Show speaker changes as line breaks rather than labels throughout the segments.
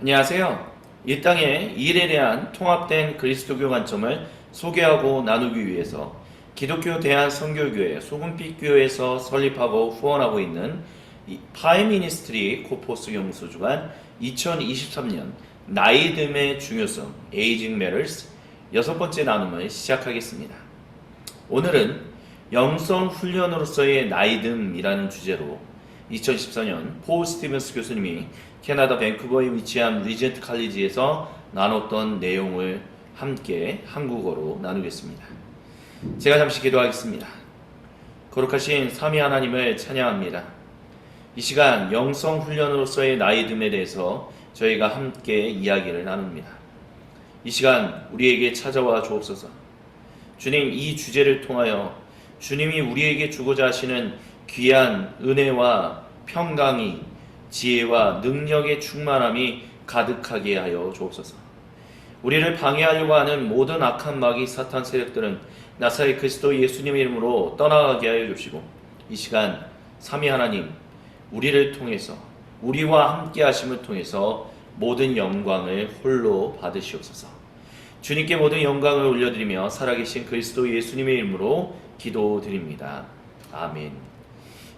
안녕하세요. 이 땅의 일에 대한 통합된 그리스도교 관점을 소개하고 나누기 위해서 기독교 대한선교교회 소금빛교회에서 설립하고 후원하고 있는 파이미니스트리 코포스 연구소 주관 2023년 나이듦의 중요성 Aging Matters 여섯 번째 나눔을 시작하겠습니다. 오늘은 영성 훈련으로서의 나이듦이라는 주제로 2014년 폴 스티븐스 교수님이 캐나다 밴쿠버에 위치한 리젠트 칼리지에서 나눴던 내용을 함께 한국어로 나누겠습니다. 제가 잠시 기도하겠습니다. 거룩하신 삼위 하나님을 찬양합니다. 이 시간 영성 훈련으로서의 나이듦에 대해서 저희가 함께 이야기를 나눕니다. 이 시간 우리에게 찾아와 주옵소서. 주님, 이 주제를 통하여 주님이 우리에게 주고자 하시는 귀한 은혜와 평강이 지혜와 능력의 충만함이 가득하게 하여 주옵소서. 우리를 방해하려고 하는 모든 악한 마귀 사탄 세력들은 나사렛 그리스도 예수님의 이름으로 떠나가게 하여 주시고, 이 시간 삼위 하나님 우리를 통해서 우리와 함께 하심을 통해서 모든 영광을 홀로 받으시옵소서. 주님께 모든 영광을 올려드리며 살아계신 그리스도 예수님의 이름으로 기도드립니다. 아멘.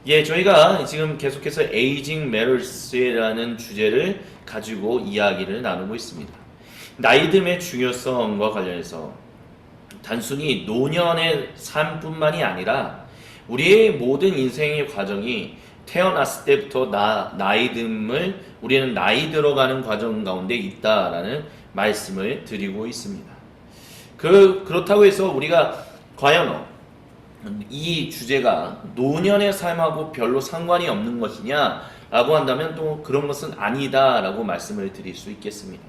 저희가 지금 계속해서 Aging Matters라는 주제를 가지고 이야기를 나누고 있습니다. 나이듦의 중요성과 관련해서 단순히 노년의 삶뿐만이 아니라 우리의 모든 인생의 과정이 태어났을 때부터 나이듦을 우리는 나이 들어가는 과정 가운데 있다라는 말씀을 드리고 있습니다. 그렇다고 해서 우리가 과연 이 주제가 노년의 삶하고 별로 상관이 없는 것이냐라고 한다면 또 그런 것은 아니다라고 말씀을 드릴 수 있겠습니다.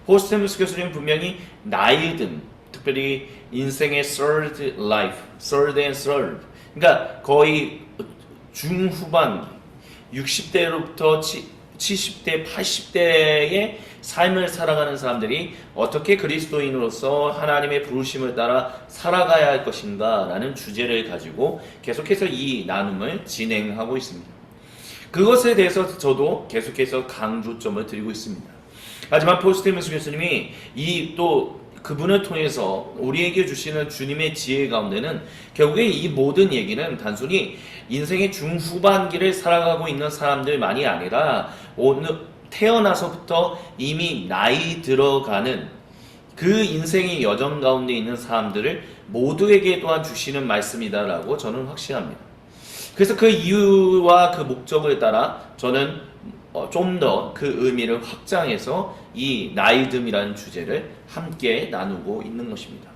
폴 스티븐스 교수님은 분명히 나이듦, 특별히 인생의 third life, third and third, 그러니까 거의 중후반 60대로부터 70대, 80대의 삶을 살아가는 사람들이 어떻게 그리스도인으로서 하나님의 부르심을 따라 살아가야 할 것인가 라는 주제를 가지고 계속해서 이 나눔을 진행하고 있습니다. 그것에 대해서 저도 계속해서 강조점을 드리고 있습니다. 하지만 폴 스티븐스 교수님이 그분을 통해서 우리에게 주시는 주님의 지혜 가운데는 결국에 이 모든 얘기는 단순히 인생의 중후반기를 살아가고 있는 사람들만이 아니라 오늘 태어나서부터 이미 나이 들어가는 그 인생의 여정 가운데 있는 사람들을 모두에게 또한 주시는 말씀이다라고 저는 확신합니다. 그래서 그 이유와 그 목적을 따라 저는 좀 더 그 의미를 확장해서 이 나이듦이라는 주제를 함께 나누고 있는 것입니다.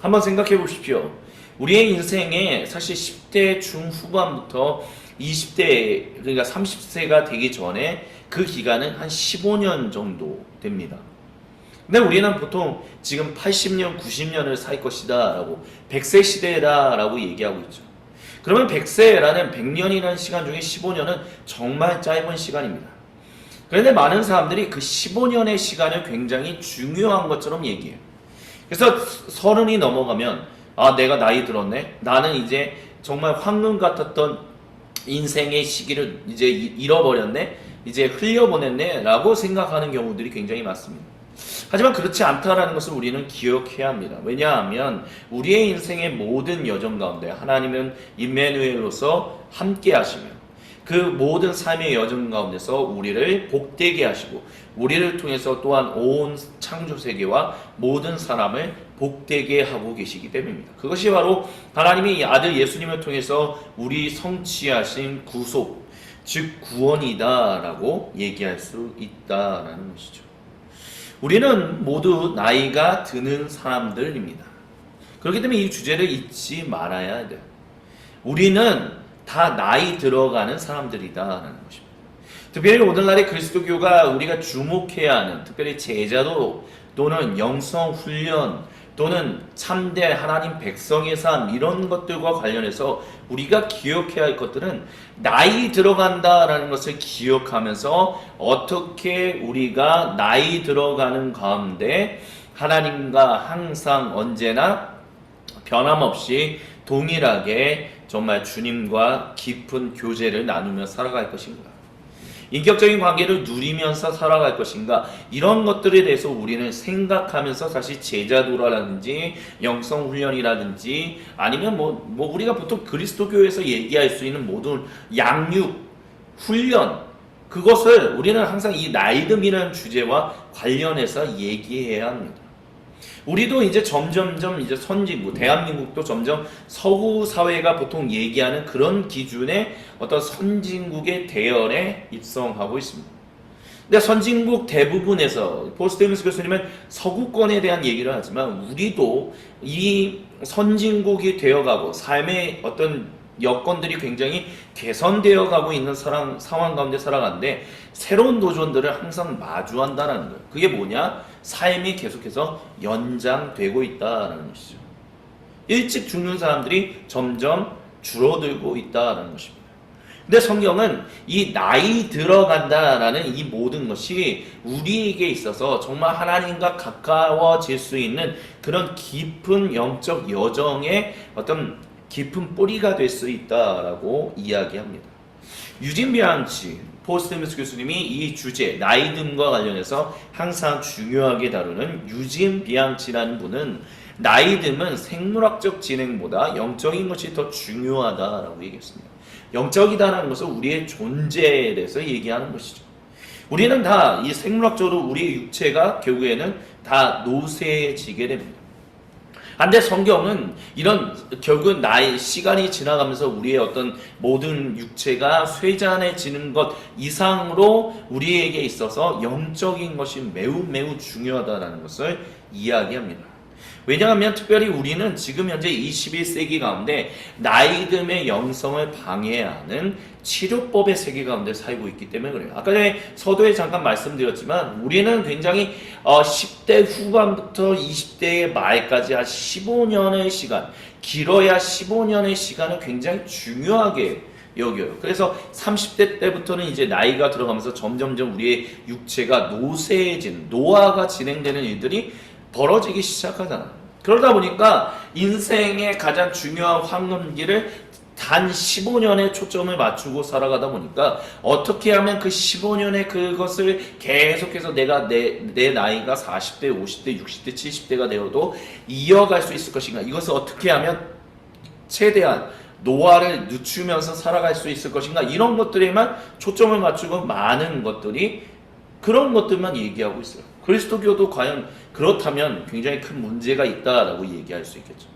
한번 생각해 보십시오. 우리의 인생에 사실 10대 중후반부터 20대, 그러니까 30세가 되기 전에 그 기간은 한 15년 정도 됩니다. 근데 우리는 보통 지금 80년, 90년을 살 것이다 라고 100세 시대다 라고 얘기하고 있죠. 그러면 100세라는 100년이라는 시간 중에 15년은 정말 짧은 시간입니다. 그런데 많은 사람들이 그 15년의 시간을 굉장히 중요한 것처럼 얘기해요. 그래서 30이 넘어가면 내가 나이 들었네. 나는 이제 정말 황금 같았던 인생의 시기를 이제 잃어버렸네. 이제 흘려보냈네 라고 생각하는 경우들이 굉장히 많습니다. 하지만 그렇지 않다라는 것을 우리는 기억해야 합니다. 왜냐하면 우리의 인생의 모든 여정 가운데 하나님은 임마누엘로서 함께 하시며 그 모든 삶의 여정 가운데서 우리를 복되게 하시고 우리를 통해서 또한 온 창조세계와 모든 사람을 복되게 하고 계시기 때문입니다. 그것이 바로 하나님이 아들 예수님을 통해서 우리 성취하신 구속, 즉 구원이다라고 얘기할 수 있다라는 것이죠. 우리는 모두 나이가 드는 사람들입니다. 그렇기 때문에 이 주제를 잊지 말아야 돼요. 우리는 다 나이 들어가는 사람들이다라는 것입니다. 특별히 오늘날의 그리스도교가 우리가 주목해야 하는, 특별히 제자도 또는 영성 훈련 또는 참된 하나님 백성의 삶, 이런 것들과 관련해서 우리가 기억해야 할 것들은 나이 들어간다라는 것을 기억하면서 어떻게 우리가 나이 들어가는 가운데 하나님과 항상 언제나 변함없이 동일하게 정말 주님과 깊은 교제를 나누며 살아갈 것인가. 인격적인 관계를 누리면서 살아갈 것인가, 이런 것들에 대해서 우리는 생각하면서 사실 제자도라든지 영성훈련이라든지 아니면 우리가 보통 그리스도교에서 얘기할 수 있는 모든 양육, 훈련, 그것을 우리는 항상 이 나이듦이라는 주제와 관련해서 얘기해야 합니다. 우리도 이제 점점점 이제 선진국, 대한민국도 점점 서구 사회가 보통 얘기하는 그런 기준의 어떤 선진국의 대열에 입성하고 있습니다. 근데 선진국 대부분에서 포스테미스 교수님은 서구권에 대한 얘기를 하지만 우리도 이 선진국이 되어가고 삶의 어떤 여건들이 굉장히 개선되어 가고 있는 상황 가운데 살아가는데 새로운 도전들을 항상 마주한다는 거예요. 그게 뭐냐? 삶이 계속해서 연장되고 있다는 것이죠. 일찍 죽는 사람들이 점점 줄어들고 있다는 것입니다. 근데 성경은 이 나이 들어간다라는 이 모든 것이 우리에게 있어서 정말 하나님과 가까워질 수 있는 그런 깊은 영적 여정의 어떤 깊은 뿌리가 될 수 있다라고 이야기합니다. 유진 비앙치 포스테미스 교수님이 이 주제 나이듦과 관련해서 항상 중요하게 다루는 유진 비앙치라는 분은 나이듦은 생물학적 진행보다 영적인 것이 더 중요하다라고 얘기했습니다. 영적이다라는 것은 우리의 존재에 대해서 얘기하는 것이죠. 우리는 다 이 생물학적으로 우리의 육체가 결국에는 다 노쇠해지게 됩니다. 근데 성경은 이런 결국 시간이 지나가면서 우리의 어떤 모든 육체가 쇠잔해지는 것 이상으로 우리에게 있어서 영적인 것이 매우 매우 중요하다는 것을 이야기합니다. 왜냐하면 특별히 우리는 지금 현재 21세기 가운데 나이듦의 영성을 방해하는 치료법의 세계 가운데 살고 있기 때문에 그래요. 아까 전에 서두에 잠깐 말씀드렸지만 우리는 굉장히 10대 후반부터 20대의 말까지 한 15년의 시간, 길어야 15년의 시간을 굉장히 중요하게 여겨요. 그래서 30대 때부터는 이제 나이가 들어가면서 점점점 우리의 육체가 노쇠해지는, 노화가 진행되는 일들이 벌어지기 시작하잖아. 그러다 보니까 인생의 가장 중요한 황금기를 단 15년에 초점을 맞추고 살아가다 보니까 어떻게 하면 그 15년의 그것을 계속해서 내가 내 나이가 40대, 50대, 60대, 70대가 되어도 이어갈 수 있을 것인가, 이것을 어떻게 하면 최대한 노화를 늦추면서 살아갈 수 있을 것인가, 이런 것들에만 초점을 맞추고 많은 것들이 그런 것들만 얘기하고 있어요. 그리스도교도 과연 그렇다면 굉장히 큰 문제가 있다라고 얘기할 수 있겠죠.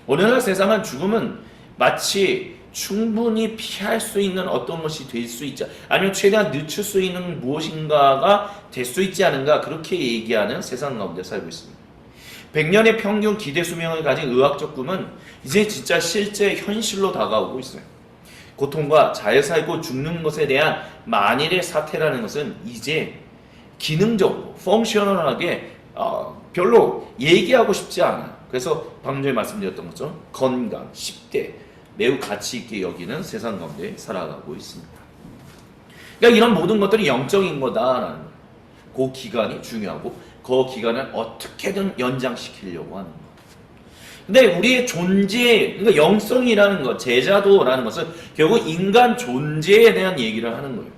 오늘날 세상은 죽음은 마치 충분히 피할 수 있는 어떤 것이 될 수 있지, 아니면 최대한 늦출 수 있는 무엇인가가 될 수 있지 않은가, 그렇게 얘기하는 세상 가운데 살고 있습니다. 100년의 평균 기대 수명을 가진 의학적 꿈은 이제 진짜 실제 현실로 다가오고 있어요. 고통과 잘 살고 죽는 것에 대한 만일의 사태라는 것은 이제 기능적으로 펑셔널하게 별로 얘기하고 싶지 않아요. 그래서 방금 전에 말씀드렸던 것처럼 건강, 10대 매우 가치 있게 여기는 세상 가운데 살아가고 있습니다. 그러니까 이런 모든 것들이 영적인 거다라는 거예요. 그 기간이 중요하고 그 기간을 어떻게든 연장시키려고 하는 거예요. 근데 우리의 존재, 그러니까 영성이라는 것, 제자도라는 것은 결국 인간 존재에 대한 얘기를 하는 거예요.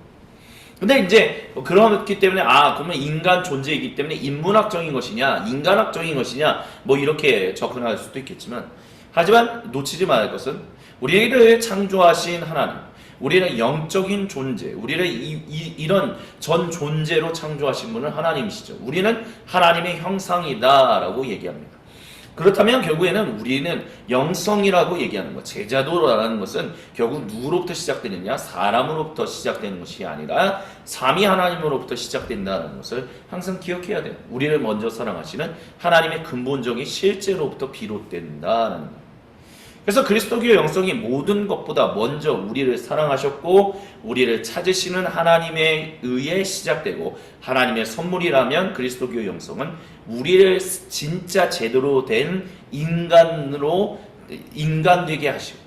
근데 이제 그렇기 때문에 그러면 인간 존재이기 때문에 인문학적인 것이냐 인간학적인 것이냐 이렇게 접근할 수도 있겠지만, 하지만 놓치지 말아야 할 것은 우리를 창조하신 하나님, 우리는 영적인 존재, 우리를 이런 전 존재로 창조하신 분은 하나님이시죠. 우리는 하나님의 형상이다라고 얘기합니다. 그렇다면 결국에는 우리는 영성이라고 얘기하는 것, 제자도라는 것은 결국 누구로부터 시작되느냐, 사람으로부터 시작되는 것이 아니라 삼위 하나님으로부터 시작된다는 것을 항상 기억해야 돼요. 우리를 먼저 사랑하시는 하나님의 근본적인 실제로부터 비롯된다는 것. 그래서 그리스도교의 영성이 모든 것보다 먼저 우리를 사랑하셨고 우리를 찾으시는 하나님에 의해 시작되고, 하나님의 선물이라면 그리스도교의 영성은 우리를 진짜 제대로 된 인간 되게 하시고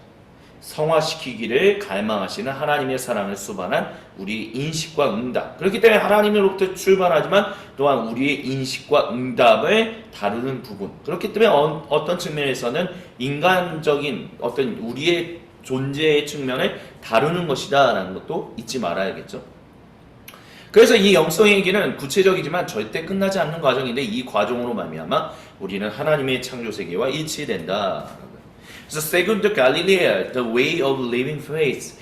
성화시키기를 갈망하시는 하나님의 사랑을 수반한 우리 인식과 응답, 그렇기 때문에 하나님으로부터 출발하지만 또한 우리의 인식과 응답을 다루는 부분, 그렇기 때문에 어떤 측면에서는 인간적인 어떤 우리의 존재의 측면을 다루는 것이다 라는 것도 잊지 말아야겠죠. 그래서 이 영성의 얘기는 구체적이지만 절대 끝나지 않는 과정인데 이 과정으로 말미암아 우리는 하나님의 창조 세계와 일치된다. 그래서 세군드 갈릴레아, The Way of Living Faith.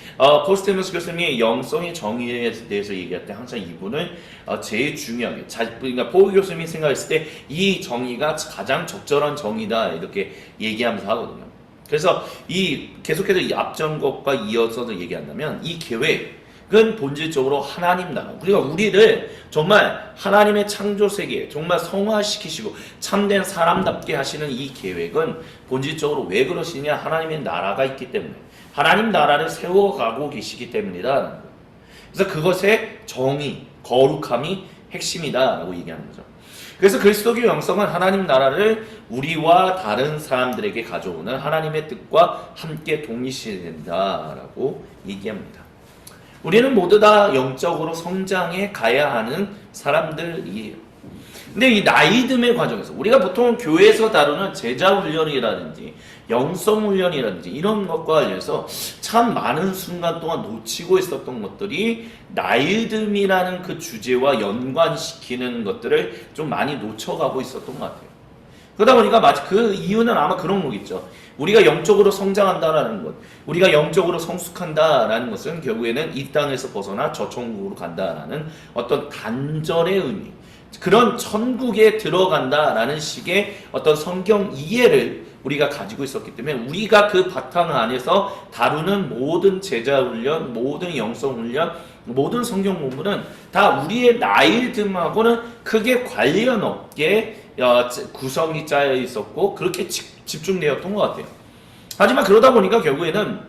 포스테무스 교수님이 영성의 정의에 대해서 얘기할 때 항상 이분을 제일 중요하게, 그러니까 포그 교수님이 생각했을 때 이 정의가 가장 적절한 정의다 이렇게 얘기하면서 하거든요. 그래서 이 계속해서 이 앞전 것과 이어서 얘기한다면 이 계획은 본질적으로 하나님 나라. 그러니까 우리를 정말 하나님의 창조 세계에 정말 성화시키시고 참된 사람답게 하시는 이 계획은 본질적으로 왜 그러시냐? 하나님의 나라가 있기 때문에 하나님 나라를 세워가고 계시기 때문이다. 그래서 그것의 정의, 거룩함이 핵심이다라고 얘기하는 거죠. 그래서 그리스도교 영성은 하나님 나라를 우리와 다른 사람들에게 가져오는 하나님의 뜻과 함께 동일시된다라고 얘기합니다. 우리는 모두 다 영적으로 성장해 가야 하는 사람들이에요. 근데 이 나이듦의 과정에서 우리가 보통 교회에서 다루는 제자훈련이라든지 영성훈련이라든지 이런 것과 관련해서 참 많은 순간 동안 놓치고 있었던 것들이 나이듦이라는 그 주제와 연관시키는 것들을 좀 많이 놓쳐가고 있었던 것 같아요. 그러다 보니까 마치 그 이유는 아마 그런 거겠죠. 우리가 영적으로 성장한다라는 것, 우리가 영적으로 성숙한다라는 것은 결국에는 이 땅에서 벗어나 저 천국으로 간다라는 어떤 단절의 의미, 그런 천국에 들어간다라는 식의 어떤 성경 이해를 우리가 가지고 있었기 때문에 우리가 그 바탕 안에서 다루는 모든 제자훈련, 모든 영성훈련, 모든 성경 공부는 다 우리의 나이듦하고는 크게 관련 없게 구성이 짜여 있었고 그렇게 집중되었던 것 같아요. 하지만 그러다 보니까 결국에는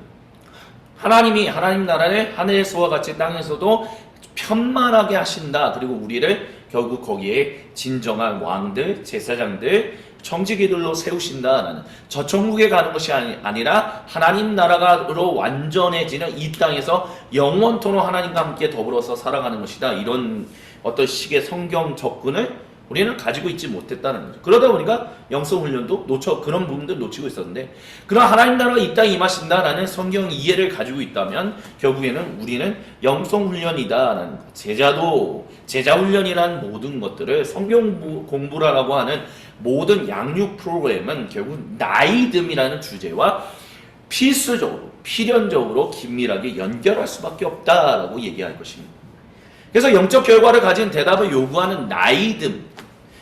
하나님이 하나님 나라를 하늘에서와 같이 땅에서도 편만하게 하신다. 그리고 우리를 결국 거기에 진정한 왕들, 제사장들, 청지기들로 세우신다라는 저 천국에 가는 것이 아니라 하나님 나라가로 완전해지는 이 땅에서 영원토록 하나님과 함께 더불어서 살아가는 것이다. 이런 어떤 식의 성경 접근을 우리는 가지고 있지 못했다는 거죠. 그러다 보니까 영성훈련도 그런 부분들 놓치고 있었는데, 그런 하나님 나라가 이 땅에 임하신다라는 성경 이해를 가지고 있다면 결국에는 우리는 영성훈련이다라는 것, 제자훈련이라는 모든 것들을 성경 공부라고 하는 모든 양육 프로그램은 결국 나이듦이라는 주제와 필수적으로 필연적으로 긴밀하게 연결할 수밖에 없다라고 얘기할 것입니다. 그래서 영적 결과를 가진 대답을 요구하는 나이듦,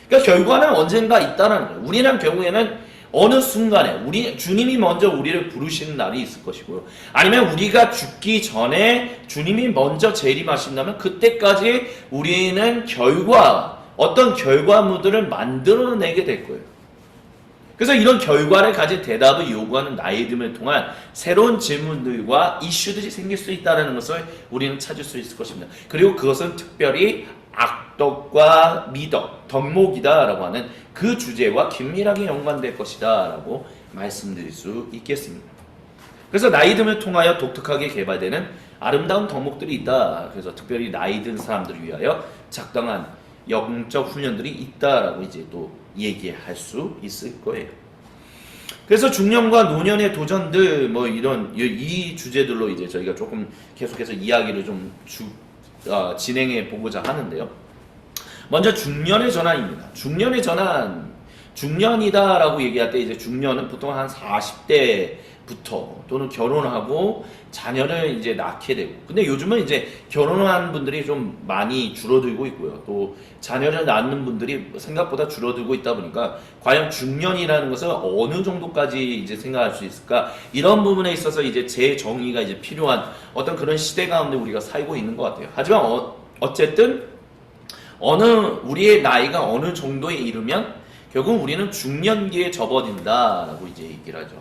그러니까 결과는 언젠가 있다는 거예요. 우리는 결국에는 어느 순간에 주님이 먼저 우리를 부르시는 날이 있을 것이고요. 아니면 우리가 죽기 전에 주님이 먼저 재림하신다면 그때까지 우리는 어떤 결과물들을 만들어내게 될 거예요. 그래서 이런 결과를 가진 대답을 요구하는 나이듦을 통한 새로운 질문들과 이슈들이 생길 수 있다는 것을 우리는 찾을 수 있을 것입니다. 그리고 그것은 특별히 악덕과 미덕, 덕목이다라고 하는 그 주제와 긴밀하게 연관될 것이다라고 말씀드릴 수 있겠습니다. 그래서 나이듦을 통하여 독특하게 개발되는 아름다운 덕목들이 있다. 그래서 특별히 나이 든 사람들을 위하여 작당한 영적 훈련들이 있다라고 이제 또 얘기할 수 있을 거예요. 그래서 중년과 노년의 도전들 이 주제들로 이제 저희가 조금 계속해서 이야기를 좀 진행해 보고자 하는데요. 먼저 중년의 전환입니다. 중년의 전환, 중년이다라고 얘기할 때 이제 중년은 보통 한 40대부터 또는 결혼하고 자녀를 이제 낳게 되고, 근데 요즘은 이제 결혼한 분들이 좀 많이 줄어들고 있고요. 또 자녀를 낳는 분들이 생각보다 줄어들고 있다 보니까 과연 중년이라는 것을 어느 정도까지 이제 생각할 수 있을까? 이런 부분에 있어서 이제 재정의가 이제 필요한 어떤 그런 시대 가운데 우리가 살고 있는 것 같아요. 하지만 어쨌든 우리의 나이가 어느 정도에 이르면 결국 우리는 중년기에 접어든다라고 이제 얘기를 하죠.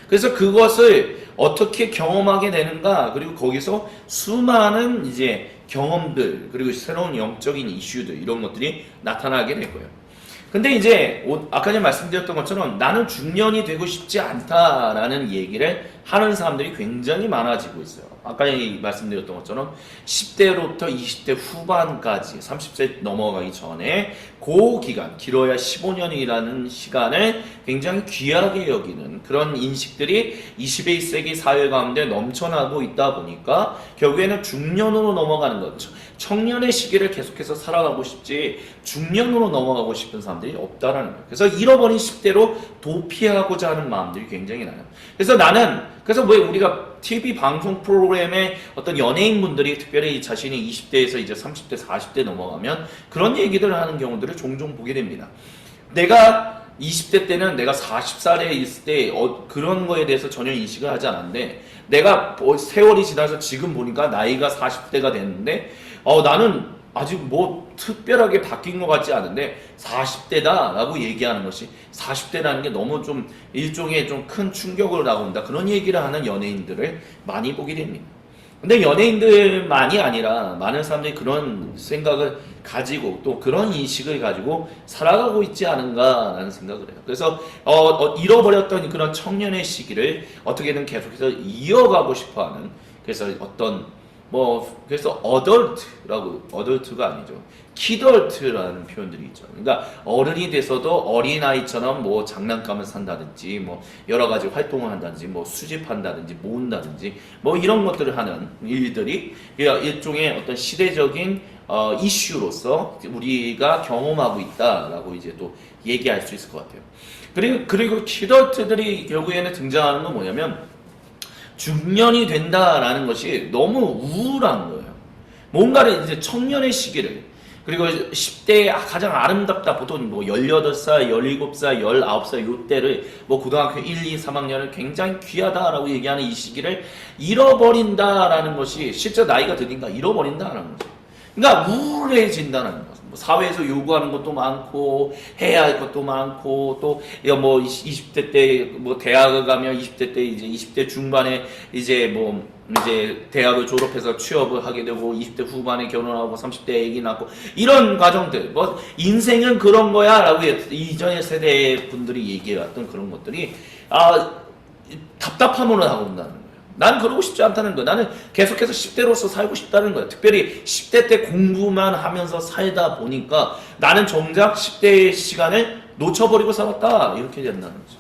그래서 그것을 어떻게 경험하게 되는가, 그리고 거기서 수많은 이제 경험들, 그리고 새로운 영적인 이슈들, 이런 것들이 나타나게 될 거예요. 근데 이제 아까 전에 말씀드렸던 것처럼 나는 중년이 되고 싶지 않다라는 얘기를 하는 사람들이 굉장히 많아지고 있어요. 아까 말씀드렸던 것처럼 10대로부터 20대 후반까지 30세 넘어가기 전에 그 기간, 길어야 15년이라는 시간을 굉장히 귀하게 여기는 그런 인식들이 21세기 사회 가운데 넘쳐나고 있다 보니까 결국에는 중년으로 넘어가는 것, 청년의 시기를 계속해서 살아가고 싶지 중년으로 넘어가고 싶은 사람들이 없다라는 거예요. 그래서 잃어버린 10대로 도피하고자 하는 마음들이 굉장히 나요. 그래서 왜 우리가 TV 방송 프로그램에 어떤 연예인분들이 특별히 자신이 20대에서 이제 30대, 40대 넘어가면 그런 얘기들을 하는 경우들을 종종 보게 됩니다. 내가 20대 때는 내가 40살에 있을 때 그런 거에 대해서 전혀 인식을 하지 않았는데 내가 세월이 지나서 지금 보니까 나이가 40대가 됐는데 나는 아직 뭐 특별하게 바뀐 것 같지 않은데 40대다 라고 얘기하는 것이 40대라는 게 너무 좀 일종의 좀 큰 충격으로 나온다 그런 얘기를 하는 연예인들을 많이 보게 됩니다. 근데 연예인들만이 아니라 많은 사람들이 그런 생각을 가지고 또 그런 인식을 가지고 살아가고 있지 않은가라는 생각을 해요. 그래서 잃어버렸던 그런 청년의 시기를 어떻게든 계속해서 이어가고 싶어하는 그래서 그래서 어덜트가 아니죠. 키덜트라는 표현들이 있죠. 그러니까 어른이 돼서도 어린아이처럼 뭐 장난감을 산다든지 뭐 여러 가지 활동을 한다든지 뭐 수집한다든지 모은다든지 뭐 이런 것들을 하는 일들이 일종의 어떤 시대적인 이슈로서 우리가 경험하고 있다라고 이제 또 얘기할 수 있을 것 같아요. 그리고 키덜트들이 결국에는 등장하는 건 뭐냐면 중년이 된다라는 것이 너무 우울한 거예요. 뭔가를 이제 청년의 시기를 그리고 10대에 가장 아름답다 보통 뭐 18살, 17살, 19살 요때를 뭐 고등학교 1, 2, 3학년을 굉장히 귀하다라고 얘기하는 이 시기를 잃어버린다라는 것이 실제 나이가 드니까 잃어버린다라는 거죠. 그러니까 우울해진다는 거죠. 뭐 사회에서 요구하는 것도 많고 해야 할 것도 많고 또 뭐 20대 때 뭐 대학을 가면 20대 때 이제 20대 중반에 이제 대학을 졸업해서 취업을 하게 되고 20대 후반에 결혼하고 30대 애기 낳고 이런 과정들 뭐 인생은 그런 거야라고 이전의 세대 분들이 얘기해왔던 그런 것들이 답답함으로 나온다는 거예요. 나는 그러고 싶지 않다는 거야. 나는 계속해서 10대로서 살고 싶다는 거야. 특별히 10대 때 공부만 하면서 살다 보니까 나는 정작 10대의 시간을 놓쳐버리고 살았다. 이렇게 된다는 거죠.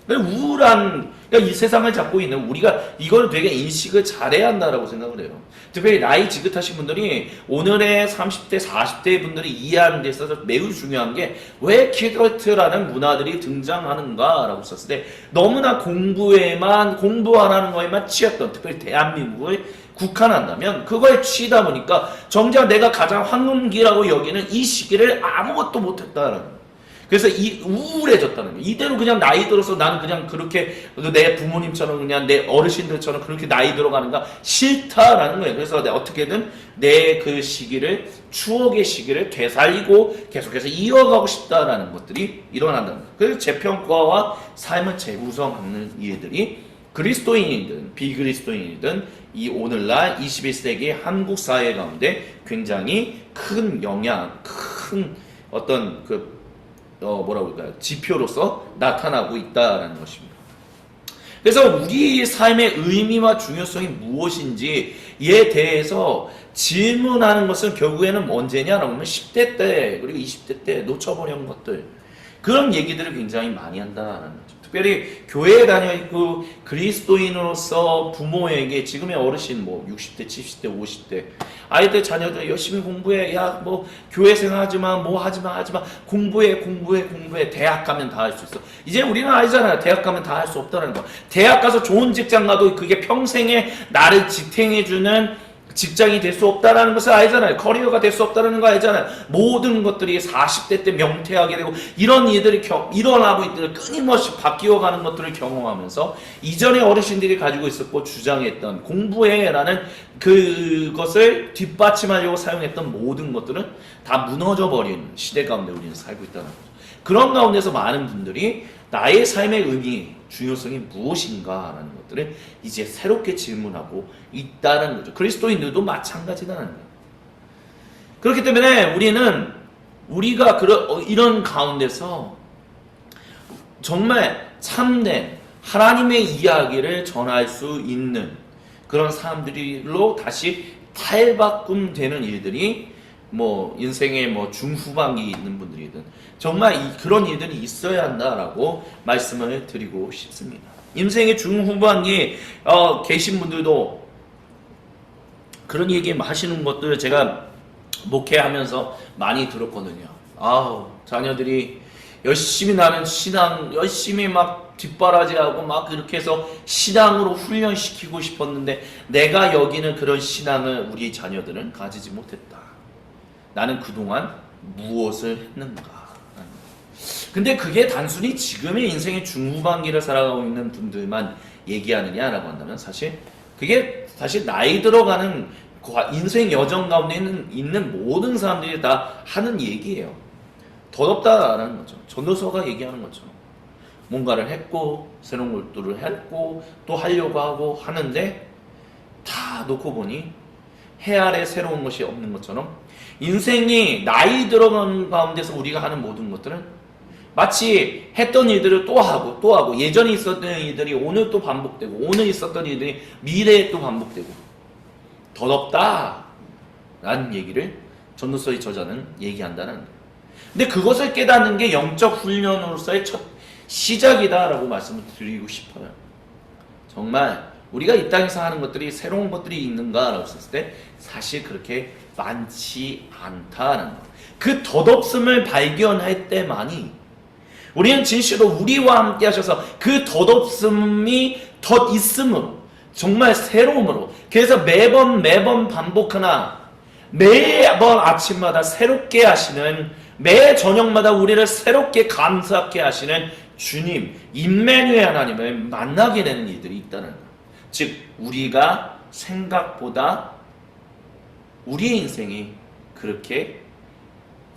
우울한, 그러니까 이 세상을 잡고 있는 우리가 이걸 되게 인식을 잘해야 한다라고 생각을 해요. 특별히 나이 지긋하신 분들이 오늘의 30대, 40대 분들이 이해하는 데 있어서 매우 중요한 게 왜 키덜트라는 문화들이 등장하는가라고 썼을 때 너무나 공부하라는 거에만 치였던 특별히 대한민국을 국한한다면 그거에 치이다 보니까 정작 내가 가장 황금기라고 여기는 이 시기를 아무것도 못했다라는 거예요. 그래서 우울해졌다는 거예요. 이대로 그냥 나이 들어서 나는 그냥 그렇게 내 부모님처럼 그냥 내 어르신들처럼 그렇게 나이 들어가는가 싫다라는 거예요. 그래서 어떻게든 내 그 시기를 추억의 시기를 되살리고 계속해서 이어가고 싶다라는 것들이 일어난다는 거예요. 그래서 재평가와 삶을 재구성하는 이들이 그리스도인이든 비그리스도인이든 이 오늘날 21세기 한국 사회 가운데 굉장히 큰 영향, 큰 어떤 지표로서 나타나고 있다라는 것입니다. 그래서 우리 삶의 의미와 중요성이 무엇인지에 대해서 질문하는 것은 결국에는 언제냐라고 하면 10대 때 그리고 20대 때 놓쳐버린 것들 그런 얘기들을 굉장히 많이 한다는 거죠. 특별히 교회에 다녀있고 그리스도인으로서 부모에게 지금의 어르신 60대, 70대, 50대 아이들 자녀들 열심히 공부해 교회 생활하지마 하지마 공부해 대학 가면 다 할 수 있어. 이제 우리는 알잖아요. 대학 가면 다 할 수 없다는 거. 대학 가서 좋은 직장 가도 그게 평생에 나를 지탱해주는 직장이 될 수 없다라는 것을 알잖아요. 커리어가 될 수 없다는 거 알잖아요. 모든 것들이 40대 때 명퇴하게 되고 이런 일들이 일어나고 있던 끊임없이 바뀌어가는 것들을 경험하면서 이전에 어르신들이 가지고 있었고 주장했던 공부해라는 그것을 뒷받침하려고 사용했던 모든 것들은 다 무너져버린 시대 가운데 우리는 살고 있다는 거죠. 그런 가운데서 많은 분들이 나의 삶의 의미, 중요성이 무엇인가라는 것들을 이제 새롭게 질문하고 있다는 거죠. 그리스도인들도 마찬가지라는 거예요. 그렇기 때문에 우리가 이런 가운데서 정말 참된 하나님의 이야기를 전할 수 있는 그런 사람들로 다시 탈바꿈되는 일들이 뭐 인생의 뭐 중후반기에 있는 분들이든 정말 그런 일들이 있어야 한다라고 말씀을 드리고 싶습니다. 인생의 중후반기에 계신 분들도 그런 얘기 하시는 것들 제가 목회하면서 많이 들었거든요. 아우, 자녀들이 열심히 나는 신앙 열심히 막 뒷바라지하고 막 그렇게 해서 신앙으로 훈련시키고 싶었는데 내가 여기는 그런 신앙을 우리 자녀들은 가지지 못했다. 나는 그동안 무엇을 했는가? 근데 그게 단순히 지금의 인생의 중후반기를 살아가고 있는 분들만 얘기하느냐라고 한다면 사실 그게 사실 나이 들어가는 인생 여정 가운데 있는 모든 사람들이 다 하는 얘기예요. 더럽다라는 거죠. 전도서가 얘기하는 거죠. 뭔가를 했고 새로운 것들을 했고 또 하려고 하고 하는데 다 놓고 보니 해 아래 새로운 것이 없는 것처럼 인생이 나이 들어가는 가운데서 우리가 하는 모든 것들은 마치 했던 일들을 또 하고 또 하고 예전에 있었던 일들이 오늘 또 반복되고 오늘 있었던 일들이 미래에 또 반복되고 더럽다 라는 얘기를 전도서의 저자는 얘기한다는 거예요. 근데 그것을 깨닫는 게 영적 훈련으로서의 첫 시작이다 라고 말씀을 드리고 싶어요. 정말 우리가 이 땅에서 하는 것들이 새로운 것들이 있는가 라고 했을 때 사실 그렇게 많지 않다는 것. 그 덧없음을 발견할 때만이 우리는 진실로 우리와 함께 하셔서 그 덧없음이 덧있음으로 정말 새로움으로 그래서 매번 반복하나 매번 아침마다 새롭게 하시는 매 저녁마다 우리를 새롭게 감사하게 하시는 주님 임마누엘 하나님을 만나게 되는 일들이 있다는 것. 즉 우리가 생각보다 우리의 인생이 그렇게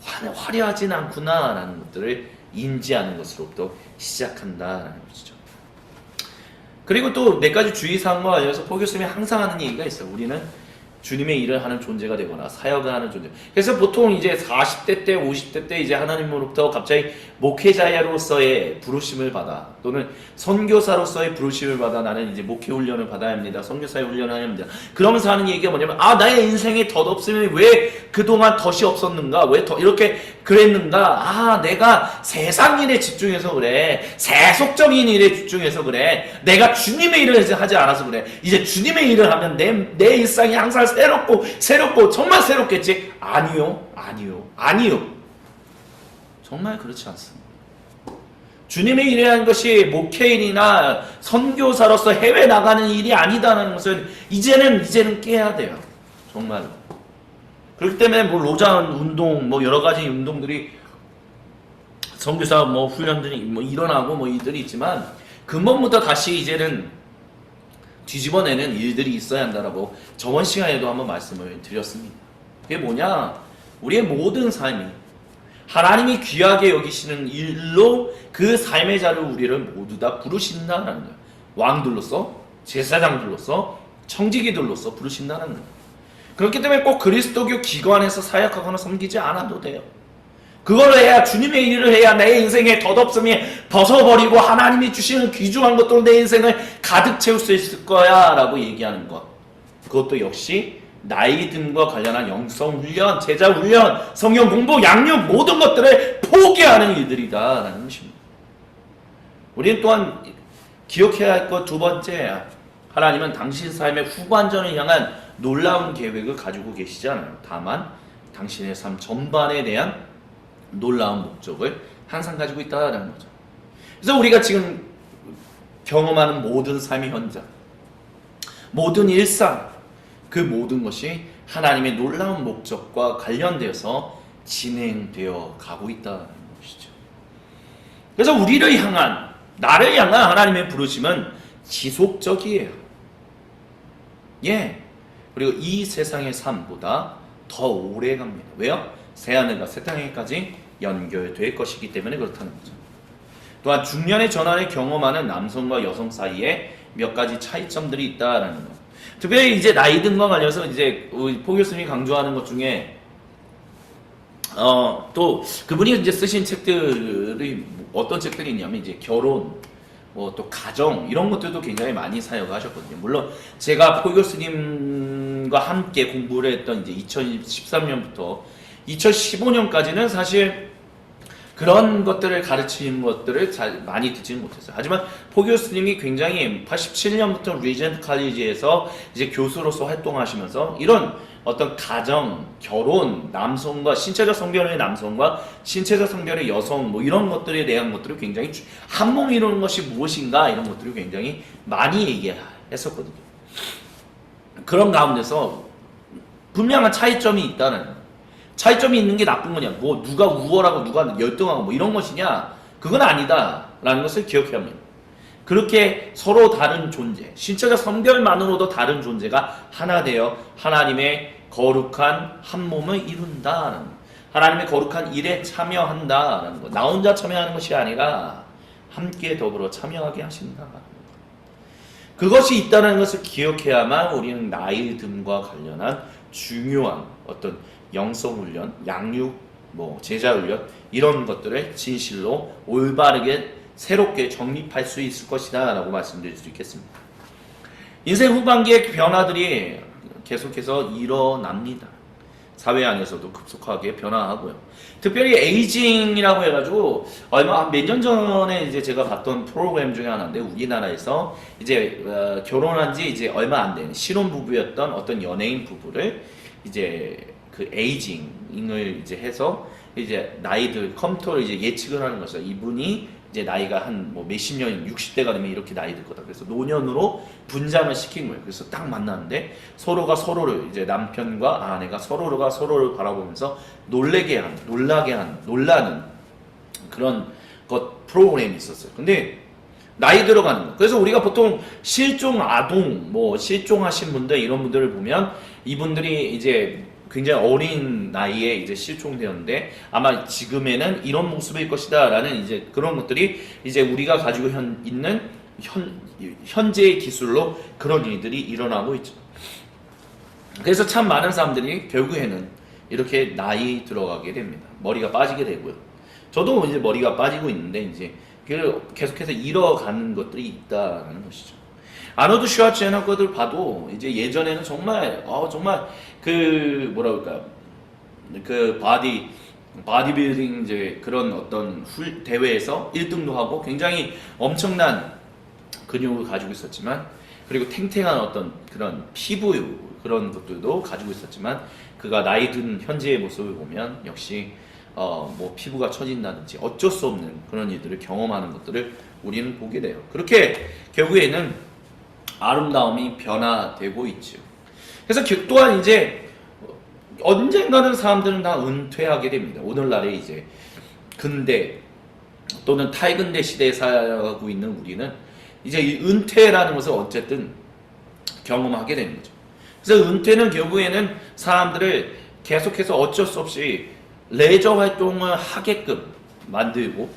화려하진 않구나라는 것들을 인지하는 것으로부터 시작한다라는 것이죠. 그리고 또 몇 가지 주의사항과 관련해서 포교스님이 항상 하는 얘기가 있어요. 우리는 주님의 일을 하는 존재가 되거나 사역을 하는 존재. 그래서 보통 이제 40대 때, 50대 때 이제 하나님으로부터 갑자기 목회자로서의 부르심을 받아 또는 선교사로서의 부르심을 받아 나는 이제 목회 훈련을 받아야 합니다. 선교사의 훈련을 해야 합니다. 그러면서 하는 얘기가 뭐냐면 나의 인생에 덧없음이 왜 그동안 덫이 없었는가? 왜 이렇게 그랬는가? 내가 세상 일에 집중해서 그래. 세속적인 일에 집중해서 그래. 내가 주님의 일을 하지 않아서 그래. 이제 주님의 일을 하면 내 일상이 항상 새롭고 정말 새롭겠지? 아니요. 정말 그렇지 않습니다. 주님의 일이라는 것이 목회인이나 선교사로서 해외 나가는 일이 아니다는 것은 이제는 깨야 돼요. 정말로. 그렇기 때문에 뭐 로잔 운동, 뭐 여러 가지 운동들이 선교사 뭐 훈련들이 뭐 일어나고 뭐 일들이 있지만 근본부터 다시 이제는 뒤집어내는 일들이 있어야 한다라고 저번 시간에도 한번 말씀을 드렸습니다. 그게 뭐냐? 우리의 모든 삶이 하나님이 귀하게 여기시는 일로 그 삶의 자를 우리를 모두 다 부르신다는 거예요. 왕들로서, 제사장들로서, 청지기들로서 부르신다는 거예요. 그렇기 때문에 꼭 그리스도교 기관에서 사역하거나 섬기지 않아도 돼요. 그걸 해야 주님의 일을 해야 내 인생의 덧없음이 벗어버리고 하나님이 주시는 귀중한 것들로 내 인생을 가득 채울 수 있을 거야 라고 얘기하는 것. 그것도 역시 나이 듦과 관련한 영성 훈련, 제자 훈련, 성경 공부, 양육 모든 것들을 포기하는 일들이다 라는 것입니다. 우리는 또한 기억해야 할 것 두 번째, 하나님은 당신 삶의 후반전을 향한 놀라운 계획을 가지고 계시지 않아요. 다만 당신의 삶 전반에 대한 놀라운 목적을 항상 가지고 있다는 거죠. 그래서 우리가 지금 경험하는 모든 삶의 현장, 모든 일상, 그 모든 것이 하나님의 놀라운 목적과 관련되어서 진행되어 가고 있다는 것이죠. 그래서 우리를 향한, 나를 향한 하나님의 부르심은 지속적이에요. 그리고 이 세상의 삶보다 더 오래 갑니다. 왜요? 새하늘과 새 땅에까지 연결될 것이기 때문에 그렇다는 거죠. 또한 중년의 전환을 경험하는 남성과 여성 사이에 몇 가지 차이점들이 있다라는 거. 특별히 이제 나이 든과 관련해서 이제 포 교수님이 강조하는 것 중에 또 그분이 이제 쓰신 책들이 어떤 책들이 있냐면 이제 결혼, 뭐 또 가정 이런 것들도 굉장히 많이 사역하셨거든요. 물론 제가 포 교수님과 함께 공부를 했던 이제 2013년부터 2015년까지는 사실 그런 것들을 가르치는 것들을 잘 많이 듣지는 못했어요. 하지만 포 교수님이 굉장히 87년부터 리젠트 칼리지에서 이제 교수로서 활동하시면서 이런 어떤 가정, 결혼, 남성과 신체적 성별의 남성과 신체적 성별의 여성 뭐 이런 것들에 대한 것들을 굉장히 한 몸 이루는 것이 무엇인가 이런 것들을 굉장히 많이 얘기했었거든요. 그런 가운데서 분명한 차이점이 있다는, 차이점이 있는 게 나쁜 거냐, 뭐 누가 우월하고 누가 열등하고 뭐 이런 것이냐, 그건 아니다 라는 것을 기억해야 합니다. 그렇게 서로 다른 존재, 신체적 성별만으로도 다른 존재가 하나 되어 하나님의 거룩한 한 몸을 이룬다는, 하나님의 거룩한 일에 참여한다라는 것. 나 혼자 참여하는 것이 아니라 함께 더불어 참여하게 하신다. 그것이 있다는 것을 기억해야만 우리는 나이 듦과 관련한 중요한 어떤 영성훈련, 양육, 뭐 제자훈련 이런 것들을 진실로 올바르게 새롭게 정립할 수 있을 것이다 라고 말씀드릴 수 있겠습니다. 인생 후반기의 변화들이 계속해서 일어납니다. 사회 안에서도 급속하게 변화하고요. 특별히 에이징이라고 해가지고 몇 년 전에 이제 제가 봤던 프로그램 중에 하나인데, 우리나라에서 이제 결혼한 지 이제 얼마 안 된 신혼 부부였던 어떤 연예인 부부를 이제 그 에이징을 이제 해서 이제 나이들 컴퓨터로 이제 예측을 하는 거죠. 이분이 이제 나이가 한 뭐 몇십 년, 60대가 되면 이렇게 나이 들 거다. 그래서 노년으로 분장을 시킨 거예요. 그래서 딱 만났는데 서로가 서로를, 이제 남편과 아내가 서로가 서로를 바라보면서 놀라게 놀라는 그런 것 프로그램이 있었어요. 근데 나이 들어가는 거. 그래서 우리가 보통 실종 아동, 뭐 실종하신 분들 이런 분들을 보면 이분들이 이제 굉장히 어린 나이에 이제 실종되었는데 아마 지금에는 이런 모습일 것이다 라는 이제 그런 것들이 이제 우리가 가지고 있는 현재의 기술로 그런 일들이 일어나고 있죠. 그래서 참 많은 사람들이 결국에는 이렇게 나이 들어가게 됩니다. 머리가 빠지게 되고요. 저도 이제 머리가 빠지고 있는데 이제 계속해서 잃어가는 것들이 있다는 것이죠. 아노드 슈와르츠네거를 봐도 이제 예전에는 정말 그 뭐라 그럴까요? 그 바디빌딩 이제 그런 어떤 대회에서 1등도 하고 굉장히 엄청난 근육을 가지고 있었지만, 그리고 탱탱한 어떤 그런 피부 그런 것들도 가지고 있었지만, 그가 나이 든 현재의 모습을 보면 역시 뭐 피부가 처진다든지 어쩔 수 없는 그런 일들을 경험하는 것들을 우리는 보게 돼요. 그렇게 결국에는 아름다움이 변화되고 있죠. 그래서 또한 이제 언젠가는 사람들은 다 은퇴하게 됩니다. 오늘날에 이제 근대 또는 탈근대 시대에 살아가고 있는 우리는 이제 이 은퇴라는 것을 어쨌든 경험하게 되는 거죠. 그래서 은퇴는 결국에는 사람들을 계속해서 어쩔 수 없이 레저 활동을 하게끔 만들고,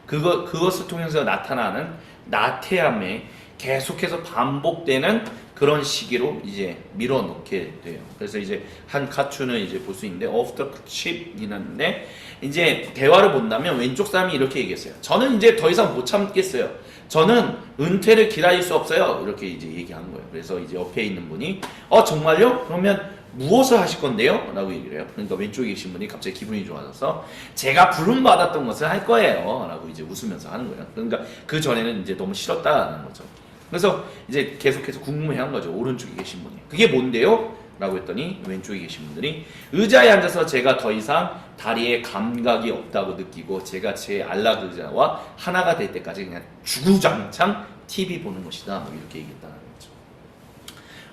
그것을 통해서 나타나는 나태함에 계속해서 반복되는 그런 시기로 이제 밀어넣게 돼요. 그래서 이제 한 카툰을 이제 볼 수 있는데, off the chip이라는데 이제 대화를 본다면 왼쪽 사람이 이렇게 얘기했어요. 저는 이제 더 이상 못 참겠어요. 저는 은퇴를 기다릴 수 없어요. 이렇게 이제 얘기한 거예요. 그래서 이제 옆에 있는 분이 정말요? 그러면 무엇을 하실 건데요? 라고 얘기를 해요. 그러니까 왼쪽에 계신 분이 갑자기 기분이 좋아져서 제가 부름받았던 것을 할 거예요. 라고 이제 웃으면서 하는 거예요. 그러니까 그 전에는 이제 너무 싫었다는 거죠. 그래서 이제 계속해서 궁금해한 거죠. 오른쪽에 계신 분이. 그게 뭔데요? 라고 했더니 왼쪽에 계신 분들이, 의자에 앉아서 제가 더 이상 다리에 감각이 없다고 느끼고 제가 제 안락 의자와 하나가 될 때까지 그냥 주구장창 TV 보는 것이다. 뭐 이렇게 얘기했다는 거죠.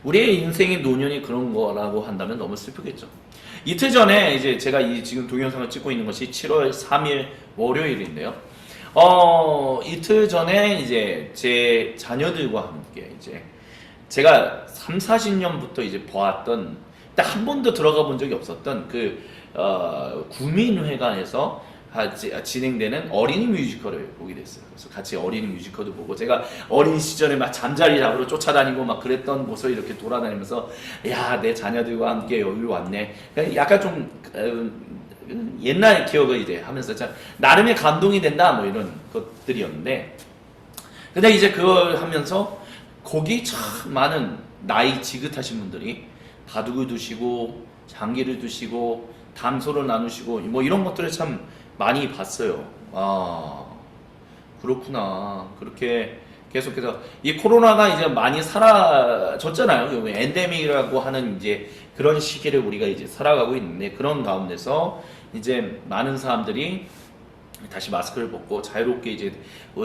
우리의 인생의 노년이 그런 거라고 한다면 너무 슬프겠죠. 이틀 전에 이제 제가 지금 동영상을 찍고 있는 것이 7월 3일 월요일인데요. 이틀 전에 이제 제 자녀들과 함께 이제 제가 3, 40년부터 이제 보았던, 딱 한 번도 들어가 본 적이 없었던 구민회관에서 진행되는 어린이 뮤지컬을 보게 됐어요. 그래서 같이 어린이 뮤지컬도 보고, 제가 어린 시절에 막 잠자리 잡으러 쫓아다니고 막 그랬던 모습을 이렇게 돌아다니면서, 야, 내 자녀들과 함께 여기 왔네. 약간 좀 옛날 기억을 이제 하면서 참 나름의 감동이 된다 뭐 이런 것들이었는데, 근데 이제 그걸 하면서 거기 참 많은 나이 지긋하신 분들이 바둑을 두시고 장기를 두시고 담소를 나누시고 뭐 이런 것들을 참 많이 봤어요. 아, 그렇구나. 그렇게 계속해서 이 코로나가 이제 많이 사라졌잖아요. 엔데믹이라고 하는 이제 그런 시기를 우리가 이제 살아가고 있는데, 그런 가운데서 이제 많은 사람들이 다시 마스크를 벗고 자유롭게 이제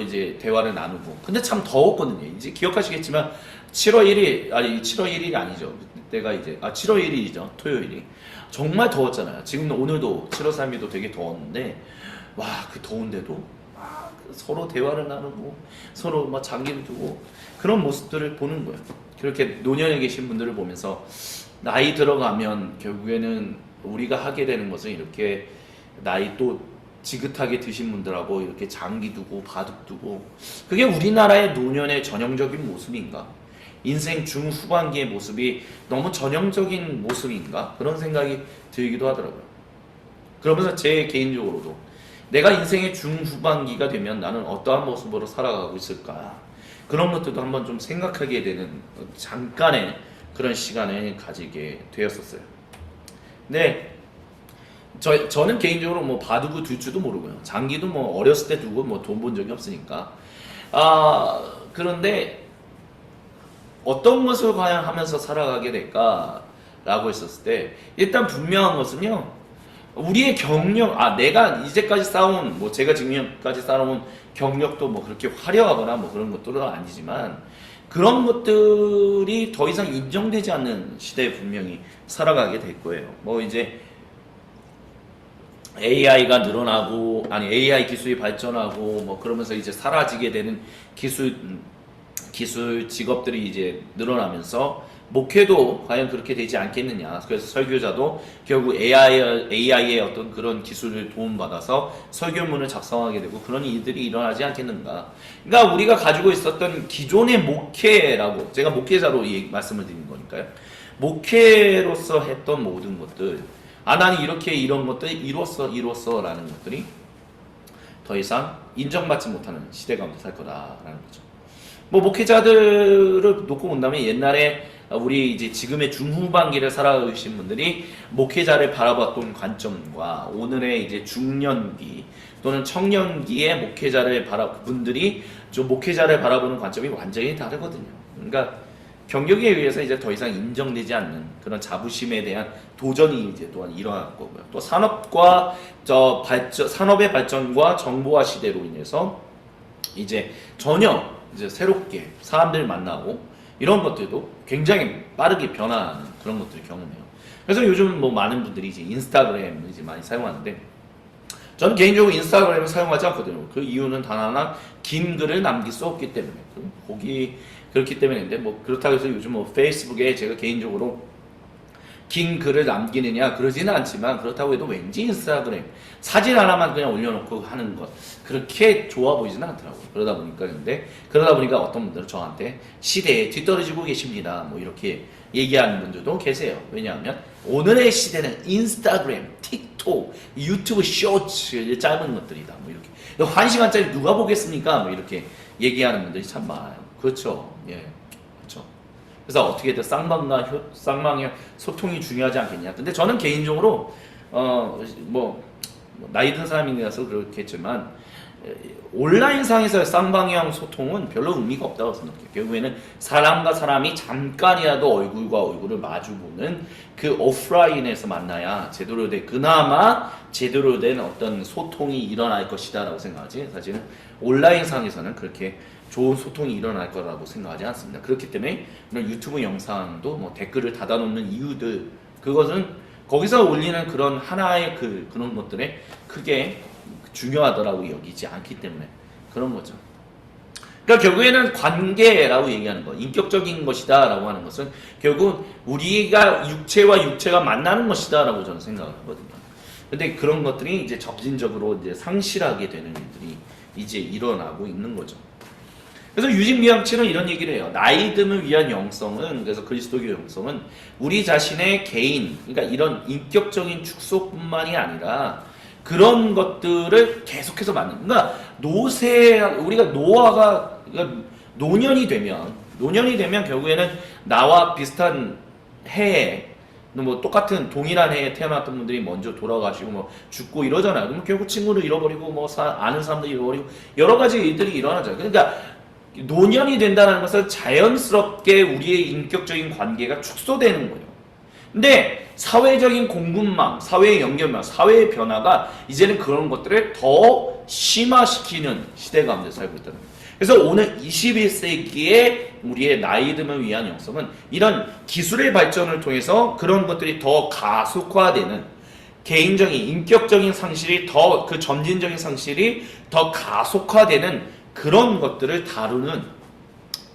이제 대화를 나누고. 근데 참 더웠거든요. 이제 기억하시겠지만 7월 1일 아니 7월 1일이 아니죠. 그때가 이제 7월 1일이죠. 토요일이 정말 더웠잖아요. 지금 오늘도 7월 3일도 되게 더웠는데, 와, 그 더운데도 서로 대화를 나누고 서로 막 장기를 두고 그런 모습들을 보는 거예요. 그렇게 노년에 계신 분들을 보면서 나이 들어가면 결국에는 우리가 하게 되는 것은 이렇게 나이 또 지긋하게 드신 분들하고 이렇게 장기 두고 바둑 두고, 그게 우리나라의 노년의 전형적인 모습인가? 인생 중후반기의 모습이 너무 전형적인 모습인가? 그런 생각이 들기도 하더라고요. 그러면서 제 개인적으로도 내가 인생의 중후반기가 되면 나는 어떠한 모습으로 살아가고 있을까? 그런 것들도 한번 좀 생각하게 되는 잠깐의 그런 시간을 가지게 되었었어요. 네. 저는 개인적으로 뭐 바둑을 둘 줄도 모르고요. 장기도 뭐 어렸을 때 두고 뭐 돈 본 적이 없으니까. 그런데 어떤 것을 과연 하면서 살아가게 될까라고 했었을 때, 일단 분명한 것은요. 우리의 경력, 내가 이제까지 쌓아온, 뭐 제가 지금까지 쌓아온 경력도 뭐 그렇게 화려하거나 뭐 그런 것들은 아니지만, 그런 것들이 더 이상 인정되지 않는 시대에 분명히 살아가게 될 거예요. 뭐 이제 AI가 늘어나고, AI 기술이 발전하고, 뭐 그러면서 이제 사라지게 되는 기술 직업들이 이제 늘어나면서 목회도 과연 그렇게 되지 않겠느냐. 그래서 설교자도 결국 AI의 어떤 그런 기술을 도움받아서 설교문을 작성하게 되고 그런 일들이 일어나지 않겠는가. 그러니까 우리가 가지고 있었던 기존의 목회라고, 제가 목회자로 말씀을 드린 거니까요. 목회로서 했던 모든 것들, 나는 이렇게 이런 것들이 이뤘어 라는 것들이 더 이상 인정받지 못하는 시대 가운데 살 거다라는 거죠. 뭐 목회자들을 놓고 본다면, 옛날에 우리 이제 지금의 중후반기를 살아가고 계신 분들이 목회자를 바라봤던 관점과 오늘의 이제 중년기 또는 청년기의 분들이 좀 목회자를 바라보는 관점이 완전히 다르거든요. 그러니까 경력에 의해서 이제 더 이상 인정되지 않는 그런 자부심에 대한 도전이 이제 또한 일어날 거고요. 또 산업의 발전과 정보화 시대로 인해서 이제 전혀 이제 새롭게 사람들 만나고 이런 것들도 굉장히 빠르게 변화하는 그런 것들을 경험해요. 그래서 요즘 뭐 많은 분들이 이제 인스타그램을 이제 많이 사용하는데, 저는 개인적으로 인스타그램을 사용하지 않거든요. 그 이유는 단 하나, 긴 글을 남길 수 없기 때문에. 그렇기 때문인데, 뭐 그렇다고 해서 요즘 뭐 페이스북에 제가 개인적으로 긴 글을 남기느냐 그러지는 않지만, 그렇다고 해도 왠지 인스타그램 사진 하나만 그냥 올려놓고 하는 것 그렇게 좋아 보이지는 않더라고요. 그러다 보니까 어떤 분들은 저한테 시대에 뒤떨어지고 계십니다 뭐 이렇게 얘기하는 분들도 계세요. 왜냐하면 오늘의 시대는 인스타그램, 틱톡, 유튜브 쇼츠, 짧은 것들이다 뭐 이렇게. 1시간짜리 누가 보겠습니까 뭐 이렇게 얘기하는 분들이 참 많아요. 그렇죠. 예. 그렇죠. 그래서 어떻게든 쌍방의 소통이 중요하지 않겠냐. 근데 저는 개인적으로 뭐 나이 든 사람이라서 그렇겠지만, 온라인상에서의 쌍방향 소통은 별로 의미가 없다고 생각해요. 결국에는 사람과 사람이 잠깐이라도 얼굴과 얼굴을 마주보는 그 오프라인에서 만나야 그나마 제대로 된 어떤 소통이 일어날 것이다 라고 생각하지, 사실은 온라인상에서는 그렇게 좋은 소통이 일어날 거라고 생각하지 않습니다. 그렇기 때문에 이런 유튜브 영상도 뭐 댓글을 닫아놓는 이유들, 그것은 거기서 올리는 그런 하나의 그런 것들에 크게 중요하더라고 여기지 않기 때문에 그런 거죠. 그러니까 결국에는 관계라고 얘기하는 거, 인격적인 것이다 라고 하는 것은 결국 우리가 육체와 육체가 만나는 것이다 라고 저는 생각을 하거든요. 근데 그런 것들이 이제 점진적으로 이제 상실하게 되는 일들이 이제 일어나고 있는 거죠. 그래서 유진미양치는 이런 얘기를 해요. 나이 듦을 위한 영성은, 그래서 그리스도교 영성은 우리 자신의 개인, 그러니까 이런 인격적인 축소뿐만이 아니라 그런 것들을 계속해서 만든. 그러니까 우리가 노아가 그러니까 노년이 되면 결국에는 나와 비슷한 해에 뭐 똑같은 동일한 해에 태어났던 분들이 먼저 돌아가시고 뭐 죽고 이러잖아요. 그럼 결국 친구를 잃어버리고 뭐 아는 사람들 잃어버리고 여러 가지 일들이 일어나죠. 그러니까 노년이 된다는 것은 자연스럽게 우리의 인격적인 관계가 축소되는 거예요. 근데 사회적인 공급망, 사회의 연결망, 사회의 변화가 이제는 그런 것들을 더 심화시키는 시대 가운데 살고 있다는 거예요. 그래서 오늘 21세기에 우리의 나이 듦을 위한 영성은 이런 기술의 발전을 통해서 그런 것들이 더 가속화되는 개인적인 인격적인 상실이 더 그 점진적인 상실이 더 가속화되는 그런 것들을 다루는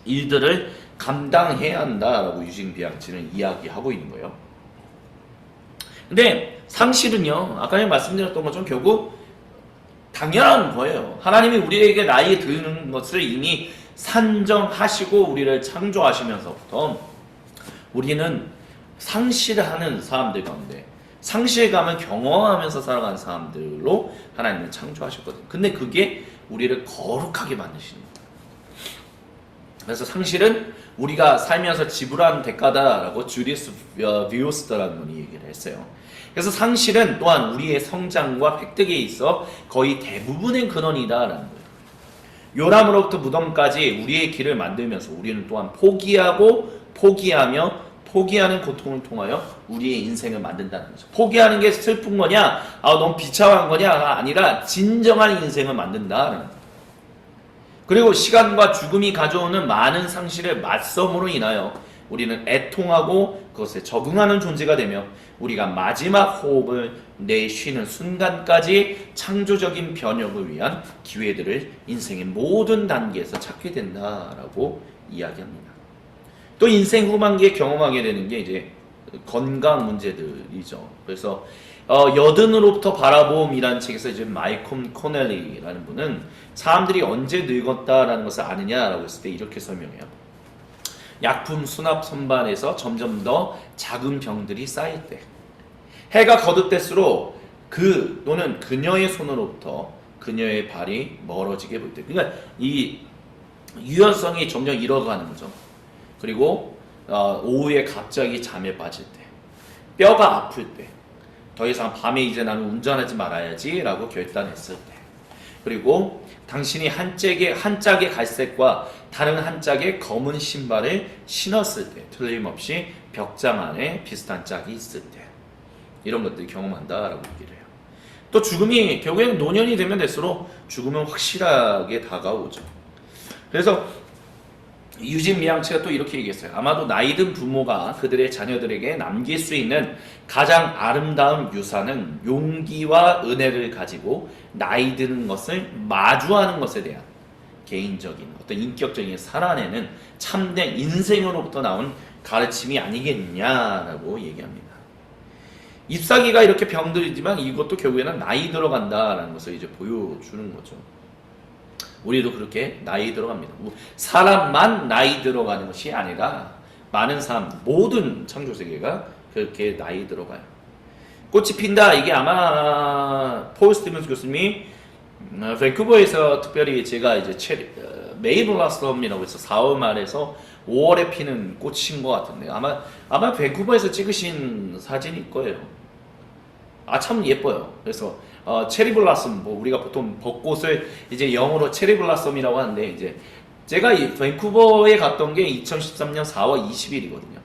일들을 감당해야 한다라고 유진 비앙치는 이야기하고 있는 거예요. 근데 상실은요, 아까 말씀드렸던 것처럼 결국 당연한 거예요. 하나님이 우리에게 나이 드는 것을 이미 산정하시고 우리를 창조하시면서부터 우리는 상실하는 사람들 가운데 상실감을 경험하면서 살아가는 사람들로 하나님은 창조하셨거든요. 근데 그게 우리를 거룩하게 만드시는 거예요. 그래서 상실은 우리가 살면서 지불한 대가다라고 주디스 비오스터라는 분이 얘기를 했어요. 그래서 상실은 또한 우리의 성장과 획득에 있어 거의 대부분의 근원이다라는 거예요. 요람으로부터 무덤까지 우리의 길을 만들면서 우리는 또한 포기하고 포기하며 포기하는 고통을 통하여 우리의 인생을 만든다는 거죠. 포기하는 게 슬픈 거냐, 너무 비참한 거냐가 아니라 진정한 인생을 만든다는 거예요. 그리고 시간과 죽음이 가져오는 많은 상실을 맞섬으로 인하여 우리는 애통하고 그것에 적응하는 존재가 되며 우리가 마지막 호흡을 내쉬는 순간까지 창조적인 변혁을 위한 기회들을 인생의 모든 단계에서 찾게 된다라고 이야기합니다. 또 인생 후반기에 경험하게 되는 게 이제 건강 문제들이죠. 그래서 여든으로부터 바라봄이라는 책에서 이제 마이콤 코넬리라는 분은 사람들이 언제 늙었다라는 것을 아느냐라고 했을 때 이렇게 설명해요. 약품 수납 선반에서 점점 더 작은 병들이 쌓일 때, 해가 거듭될수록 그 또는 그녀의 손으로부터 그녀의 발이 멀어지게 볼 때, 그러니까 이 유연성이 점점 잃어가는 거죠. 그리고 오후에 갑자기 잠에 빠질 때, 뼈가 아플 때, 더 이상 밤에 이제 나는 운전하지 말아야지 라고 결단했을 때, 그리고 당신이 한 짝의 갈색과 다른 한 짝의 검은 신발을 신었을 때, 틀림없이 벽장 안에 비슷한 짝이 있을 때, 이런 것들을 경험한다라고 얘기를 해요. 또 죽음이 결국에는 노년이 되면 될수록 죽음은 확실하게 다가오죠. 그래서 유진 미양치가 또 이렇게 얘기했어요. 아마도 나이든 부모가 그들의 자녀들에게 남길 수 있는 가장 아름다운 유산은 용기와 은혜를 가지고 나이 드는 것을 마주하는 것에 대한 개인적인 어떤 인격적인 살아내는 참된 인생으로부터 나온 가르침이 아니겠냐라고 얘기합니다. 잎사귀가 이렇게 병들지만 이것도 결국에는 나이 들어간다라는 것을 이제 보여주는 거죠. 우리도 그렇게 나이 들어갑니다. 사람만 나이 들어가는 것이 아니라 많은 사람, 모든 창조세계가 그렇게 나이 들어가요. 꽃이 핀다. 이게 아마 폴 스티븐스 교수님이 밴쿠버에서 특별히 제가 이제 메이블라썸이라고 해서 4월 말에서 5월에 피는 꽃인 것 같은데 아마 밴쿠버에서 찍으신 사진일 거예요. 참 예뻐요. 그래서 체리블라썸, 뭐 우리가 보통 벚꽃을 이제 영어로 체리블라썸이라고 하는데, 이제 제가 이 밴쿠버에 갔던 게 2013년 4월 20일이거든요.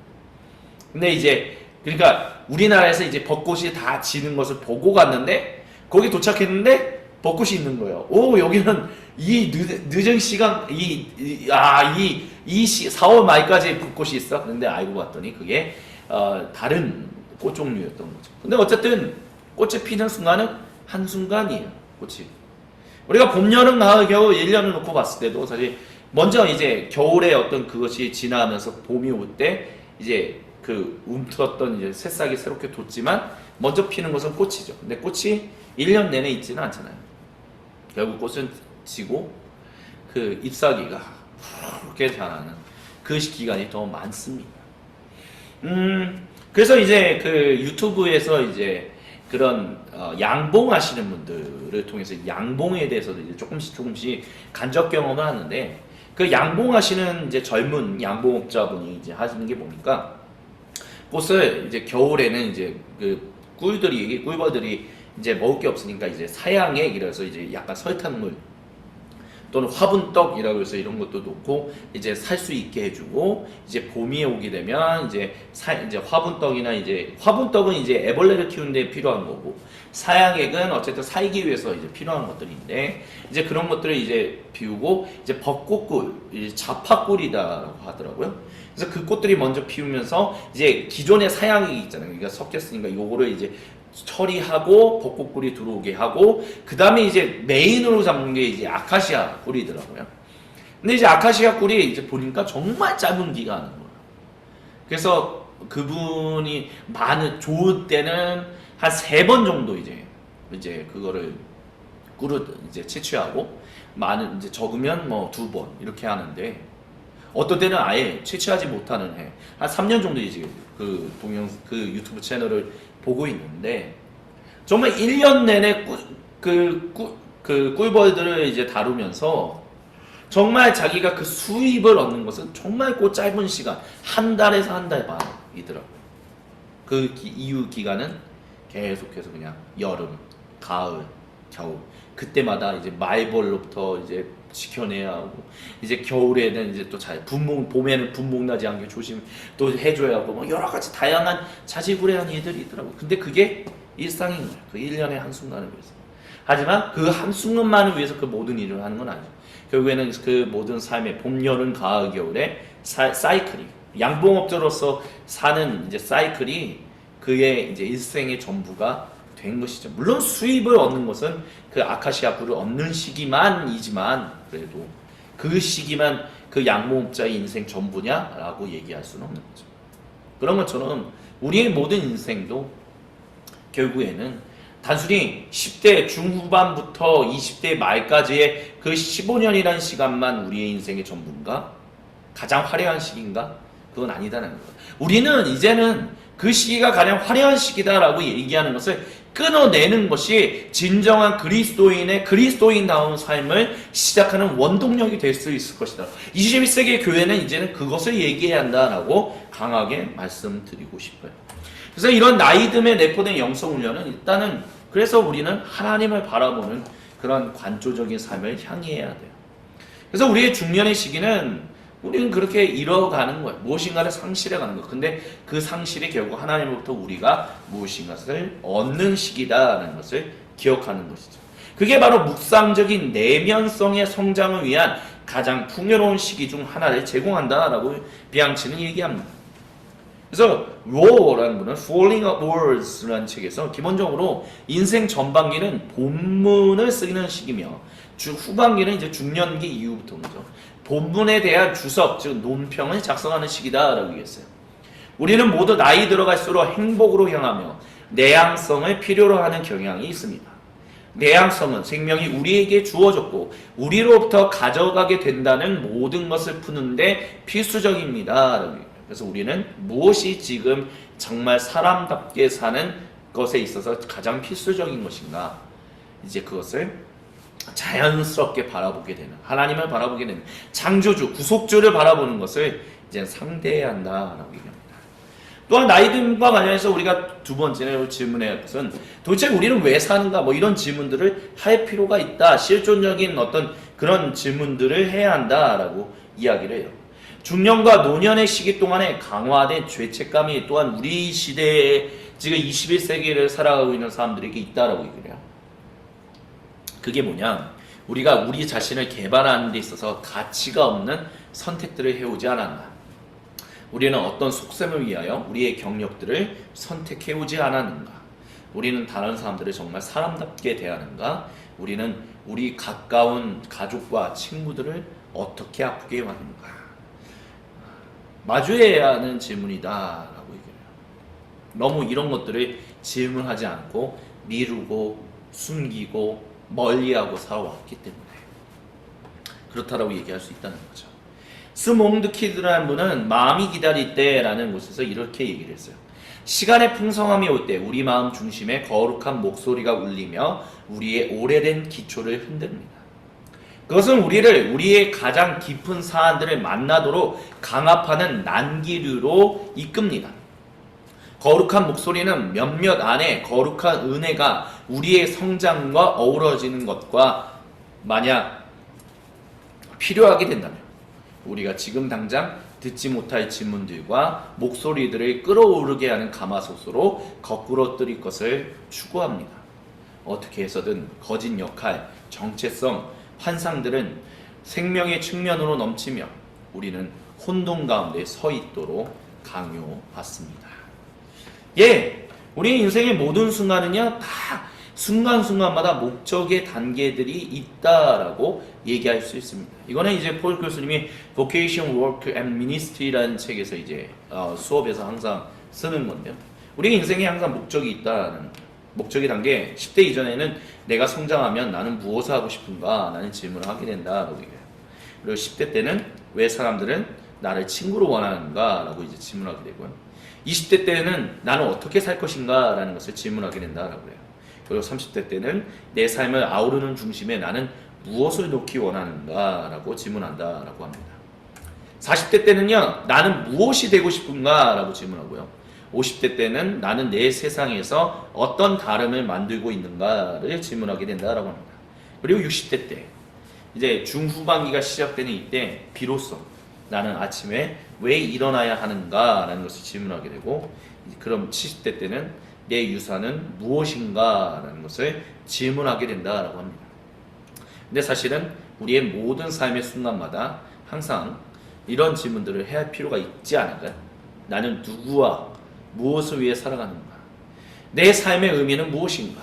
근데 이제 그러니까 우리나라에서 이제 벚꽃이 다 지는 것을 보고 갔는데, 거기 도착했는데 벚꽃이 있는 거예요. 오, 여기는 이 늦은 시간 4월 말까지 벚꽃이 있어. 근데 알고 봤더니 그게 다른 꽃 종류였던 거죠. 근데 어쨌든 꽃이 피는 순간은 한순간이에요. 꽃이. 우리가 봄, 여름, 가을, 겨울 1년을 놓고 봤을 때도 사실 먼저 이제 겨울에 어떤 그것이 지나면서 봄이 올 때 이제 그 움틀었던 이제 새싹이 새롭게 돋지만 먼저 피는 것은 꽃이죠. 근데 꽃이 1년 내내 있지는 않잖아요. 결국 꽃은 지고 그 잎사귀가 그렇게 자라는 그 기간이 더 많습니다. 그래서 이제 그 유튜브에서 이제 그런 양봉하시는 분들을 통해서 양봉에 대해서도 이제 조금씩 간접 경험을 하는데, 그 양봉하시는 이제 젊은 양봉업자분이 이제 하시는 게 뭡니까? 꽃을 이제 겨울에는 이제 그 꿀벌들이 이제 먹을 게 없으니까 이제 사양액 이래서 이제 약간 설탕물 또는 화분떡이라고 해서 이런 것도 놓고 이제 살 수 있게 해주고, 이제 봄이 오게 되면 이제 화분떡이나 이제 화분떡은 이제 애벌레를 키우는데 필요한 거고, 사양액은 어쨌든 살기 위해서 이제 필요한 것들인데, 이제 그런 것들을 이제 비우고 이제 벚꽃꿀, 이제 자파꿀이다라고 하더라고요. 그래서 그 꽃들이 먼저 피우면서 이제 기존의 사양액이 있잖아요. 그러니까 섞였으니까 요거를 이제 처리하고 벚꽃꿀이 들어오게 하고, 그 다음에 이제 메인으로 잡는 게 이제 아카시아 꿀이더라고요. 근데 이제 아카시아 꿀이 이제 보니까 정말 짧은 기간인 거예요. 그래서 그분이 좋을 때는 한 3번 정도 이제 그거를 꿀을 이제 채취하고, 이제 적으면 뭐 2번 이렇게 하는데, 어떤 때는 아예 채취하지 못하는 해, 한 3년 정도 이제 그 유튜브 채널을 보고 있는데, 정말 1년 내내 꿀벌들을 이제 다루면서 정말 자기가 그 수입을 얻는 것은 정말 그 짧은 시간, 한 달에서 한 달 반이더라고요. 이후 기간은 계속해서 그냥 여름, 가을, 겨울, 그때마다 이제 말벌로부터 이제 지켜내야 하고, 이제 겨울에는 이제 또 봄에는 분목 나지 않게 조심 또 해줘야 하고, 뭐 여러 가지 다양한 자질구레한 일들이 있더라고요. 근데 그게 일상인 거예요. 그 1년의 한순간을 위해서. 하지만 그 한순간만을 위해서 그 모든 일을 하는 건 아니죠. 결국에는 그 모든 삶의 봄, 여름, 가을, 겨울의 사이클이, 양봉업자로서 사는 이제 사이클이 그의 이제 일생의 전부가 된 것이죠. 물론 수입을 얻는 것은 그 아카시아 꿀을 얻는 시기만이지만, 그래도 그 시기만 그 양봉업자의 인생 전부냐라고 얘기할 수는 없는 거죠. 그런 것처럼 우리의 모든 인생도 결국에는 단순히 10대 중후반부터 20대 말까지의 그 15년이라는 시간만 우리의 인생의 전부인가? 가장 화려한 시기인가? 그건 아니다는 거예요. 우리는 이제는 그 시기가 가장 화려한 시기다라고 얘기하는 것을 끊어내는 것이 진정한 그리스도인다운 삶을 시작하는 원동력이 될 수 있을 것이다. 21세기의 교회는 이제는 그것을 얘기해야 한다라고 강하게 말씀드리고 싶어요. 그래서 이런 나이듦에 내포된 영성훈련은 일단은, 그래서 우리는 하나님을 바라보는 그런 관조적인 삶을 향해야 돼요. 그래서 우리의 중년의 시기는 우리는 그렇게 잃어가는 거예요. 무엇인가를 상실해가는 거예요. 근데 그 상실이 결국 하나님으로부터 우리가 무엇인가를 얻는 시기다라는 것을 기억하는 것이죠. 그게 바로 묵상적인 내면성의 성장을 위한 가장 풍요로운 시기 중 하나를 제공한다라고 비앙치는 얘기합니다. 그래서 로라는 분은 Falling Upwards라는 책에서 기본적으로 인생 전반기는 본문을 쓰는 시기며 후반기는 이제 중년기 이후부터인 거죠. 본문에 대한 주석, 즉 논평을 작성하는 시기다라고 얘기했어요. 우리는 모두 나이 들어갈수록 행복으로 향하며 내향성을 필요로 하는 경향이 있습니다. 내향성은 생명이 우리에게 주어졌고 우리로부터 가져가게 된다는 모든 것을 푸는데 필수적입니다. 그래서 우리는 무엇이 지금 정말 사람답게 사는 것에 있어서 가장 필수적인 것인가, 이제 그것을 자연스럽게 바라보게 되는, 하나님을 바라보게 되는, 창조주, 구속주를 바라보는 것을 이제 상대해야 한다라고 얘기합니다. 또한 나이듦과 관련해서 우리가 두 번째로 질문해야 할 것은, 도대체 우리는 왜 사는가, 뭐 이런 질문들을 할 필요가 있다, 실존적인 어떤 그런 질문들을 해야 한다라고 이야기를 해요. 중년과 노년의 시기 동안에 강화된 죄책감이 또한 우리 시대에 지금 21세기를 살아가고 있는 사람들에게 있다라고 얘기를 해요. 그게 뭐냐, 우리가 우리 자신을 개발하는 데 있어서 가치가 없는 선택들을 해오지 않았나, 우리는 어떤 속셈을 위하여 우리의 경력들을 선택해오지 않았는가, 우리는 다른 사람들을 정말 사람답게 대하는가, 우리는 우리 가까운 가족과 친구들을 어떻게 아프게 하는가, 마주해야 하는 질문이다 라고 얘기해요. 너무 이런 것들을 질문하지 않고 미루고 숨기고 멀리하고 살아왔기 때문에 그렇다라고 얘기할 수 있다는 거죠. 스몽드키드라는 분은 마음이 기다릴 때라는 곳에서 이렇게 얘기를 했어요. 시간의 풍성함이 올 때 우리 마음 중심에 거룩한 목소리가 울리며 우리의 오래된 기초를 흔듭니다. 그것은 우리를 우리의 가장 깊은 사안들을 만나도록 강압하는 난기류로 이끕니다. 거룩한 목소리는 몇몇 안에 거룩한 은혜가 우리의 성장과 어우러지는 것과 만약 필요하게 된다면 우리가 지금 당장 듣지 못할 질문들과 목소리들을 끌어오르게 하는 가마솥으로 거꾸로 뜨릴 것을 추구합니다. 어떻게 해서든 거짓 역할, 정체성, 환상들은 생명의 측면으로 넘치며 우리는 혼돈 가운데 서 있도록 강요받습니다. 예, 우리 인생의 모든 순간은요, 다 순간순간마다 목적의 단계들이 있다라고 얘기할 수 있습니다. 이거는 이제 폴 교수님이 Vocation, Work and Ministry라는 책에서 이제 수업에서 항상 쓰는 건데요. 우리 인생에 항상 목적이 있다는 목적의 단계 10대 이전에는 내가 성장하면 나는 무엇을 하고 싶은가 라는 질문을 하게 된다라고 얘기해요. 그리고 10대 때는 왜 사람들은 나를 친구로 원하는가 라고 이제 질문하게 되고요. 20대 때는 나는 어떻게 살 것인가 라는 것을 질문하게 된다라고 해요. 그리고 30대 때는 내 삶을 아우르는 중심에 나는 무엇을 놓기 원하는가 라고 질문한다라고 합니다. 40대 때는요, 나는 무엇이 되고 싶은가 라고 질문하고요. 50대 때는 나는 내 세상에서 어떤 다름을 만들고 있는가를 질문하게 된다라고 합니다. 그리고 60대 때 이제 중후반기가 시작되는 이때 비로소 나는 아침에 왜 일어나야 하는가라는 것을 질문하게 되고, 그럼 70대 때는 내 유산은 무엇인가라는 것을 질문하게 된다라고 합니다. 근데 사실은 우리의 모든 삶의 순간마다 항상 이런 질문들을 해야 할 필요가 있지 않을까요? 나는 누구와 무엇을 위해 살아가는가? 내 삶의 의미는 무엇인가?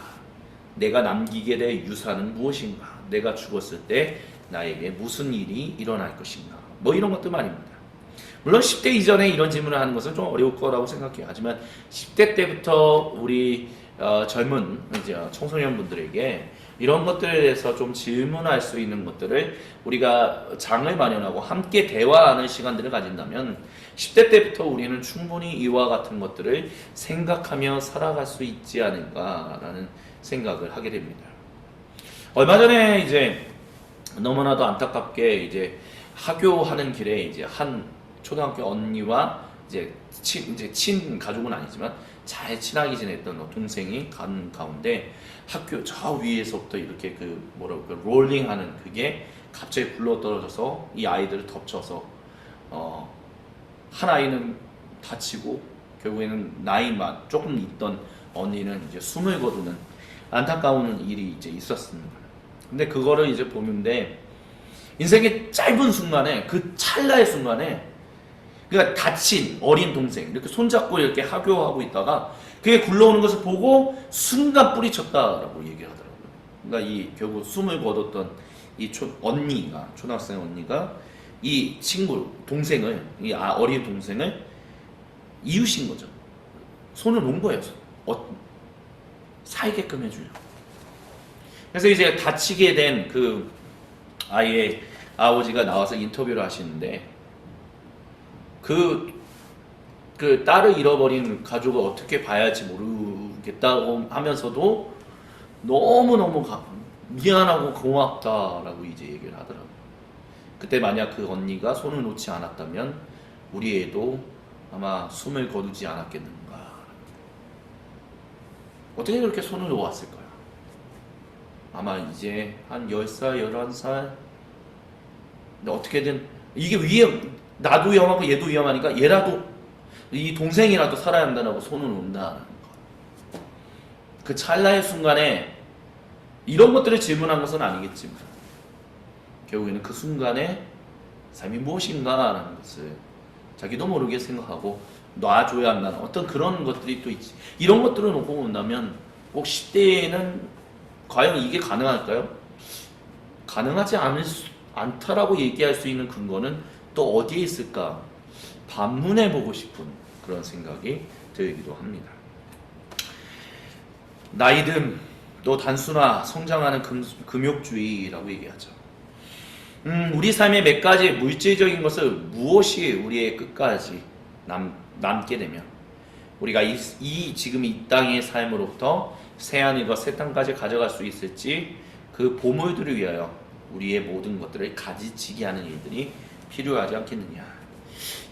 내가 남기게 될 유산은 무엇인가? 내가 죽었을 때 나에게 무슨 일이 일어날 것인가? 뭐 이런 것들 말입니다. 물론 10대 이전에 이런 질문을 하는 것은 좀 어려울 거라고 생각해요. 하지만 10대 때부터 우리 젊은 이제 청소년분들에게 이런 것들에 대해서 좀 질문할 수 있는 것들을 우리가 장을 마련하고 함께 대화하는 시간들을 가진다면 10대 때부터 우리는 충분히 이와 같은 것들을 생각하며 살아갈 수 있지 않을까라는 생각을 하게 됩니다. 얼마 전에 이제 너무나도 안타깝게 이제 하교하는 길에 이제 한 초등학교 언니와 이제 친 가족은 아니지만 잘 친하게 지냈던 동생이 간 가운데 학교 저 위에서부터 이렇게 롤링하는 그게 갑자기 굴러 떨어져서 이 아이들을 덮쳐서 한 아이는 다치고 결국에는 나이만 조금 있던 언니는 이제 숨을 거두는 안타까운 일이 이제 있었습니다. 근데 그거를 이제 보는데 인생의 짧은 순간에 그 찰나의 순간에 그러니까 다친 어린 동생 이렇게 손잡고 이렇게 하교하고 있다가 그게 굴러오는 것을 보고 순간 뿌리쳤다라고 얘기를 하더라고요. 그러니까 이 결국 숨을 거뒀던 이 언니가 초등학생 언니가 이 친구 동생을 이 어린 동생을 이으신 거죠. 손을 놓은 거예요. 살게끔 해주려고. 그래서 이제 다치게 된 그 아이의 아버지가 나와서 인터뷰를 하시는데 그 딸을 잃어버린 가족을 어떻게 봐야 할지 모르겠다고 하면서도 너무너무 미안하고 고맙다라고 이제 얘기를 하더라고요. 그때 만약 그 언니가 손을 놓지 않았다면 우리 애도 아마 숨을 거두지 않았겠는가. 어떻게 그렇게 손을 놓았을까요? 아마 이제 한 10살, 11살. 근데 어떻게든 이게 나도 위험하고 얘도 위험하니까 얘라도 이 동생이라도 살아야 한다고 손을 놓는다는 거. 그 찰나의 순간에 이런 것들을 질문한 것은 아니겠지만 결국에는 그 순간에 삶이 무엇인가라는 것을 자기도 모르게 생각하고 놔줘야 한다는 어떤 그런 것들이 또 있지. 이런 것들을 놓고 본다면 꼭 10대에는 과연 이게 가능할까요? 가능하지 않다라고 얘기할 수 있는 근거는 또 어디에 있을까 반문해보고 싶은 그런 생각이 들기도 합니다. 나이듦 또 단순화 성장하는 금욕주의라고 얘기하죠. 우리 삶의 몇 가지 물질적인 것을 무엇이 우리의 끝까지 남게 되면 우리가 지금 이 땅의 삶으로부터 새하늘과 새 땅까지 가져갈 수 있을지 그 보물들을 위하여 우리의 모든 것들을 가지치게 하는 일들이 필요하지 않겠느냐.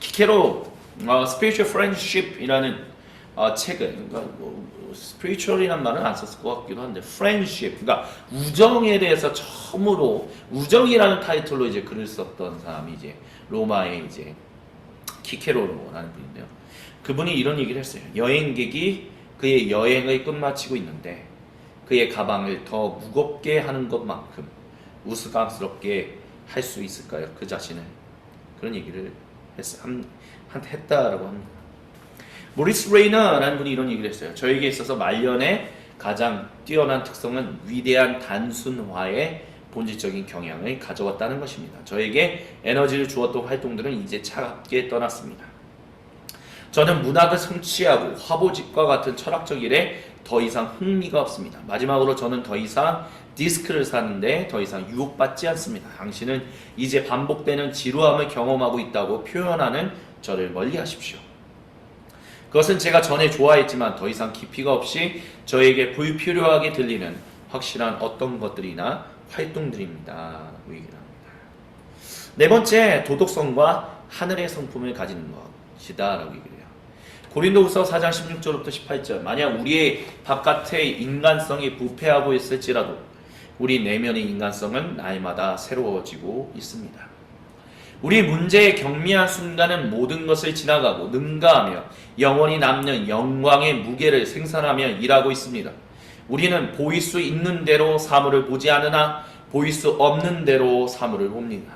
키케로 Spiritual Friendship이라는 책을, 그러니까 spiritual이란 말은 안 썼을 것 같기도 한데 friendship, 그러니까 우정에 대해서 처음으로 우정이라는 타이틀로 이제 글을 썼던 사람이 이제 로마의 이제 키케로라는 분인데요. 그분이 이런 얘기를 했어요. 여행객이 그의 여행을 끝마치고 있는데 그의 가방을 더 무겁게 하는 것만큼 우스꽝스럽게 할 수 있을까요? 그 자신을. 그런 얘기를 했다라고 합니다. 모리스 레이너라는 분이 이런 얘기를 했어요. 저에게 있어서 말년의 가장 뛰어난 특성은 위대한 단순화의 본질적인 경향을 가져왔다는 것입니다. 저에게 에너지를 주었던 활동들은 이제 차갑게 떠났습니다. 저는 문학을 성취하고 화보집과 같은 철학적 일에 더 이상 흥미가 없습니다. 마지막으로 저는 더 이상 디스크를 사는데 더 이상 유혹받지 않습니다. 당신은 이제 반복되는 지루함을 경험하고 있다고 표현하는 저를 멀리 하십시오. 그것은 제가 전에 좋아했지만 더 이상 깊이가 없이 저에게 불필요하게 들리는 확실한 어떤 것들이나 활동들입니다. 얘기를 합니다. 네 번째, 도덕성과 하늘의 성품을 가지는 것이다 라고 얘기를 해요. 고린도후서 4장 16절부터 18절, 만약 우리의 바깥의 인간성이 부패하고 있을지라도 우리 내면의 인간성은 날마다 새로워지고 있습니다. 우리 문제의 경미한 순간은 모든 것을 지나가고 능가하며 영원히 남는 영광의 무게를 생산하며 일하고 있습니다. 우리는 보일 수 있는 대로 사물을 보지 않으나 보일 수 없는 대로 사물을 봅니다.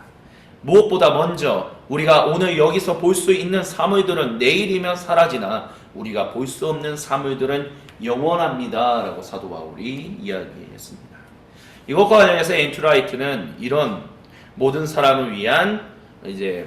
무엇보다 먼저 우리가 오늘 여기서 볼 수 있는 사물들은 내일이면 사라지나 우리가 볼 수 없는 사물들은 영원합니다. 라고 사도 바울이 이야기했습니다. 이것과 관련해서 앤드류 라이트는 이런 모든 사람을 위한 이제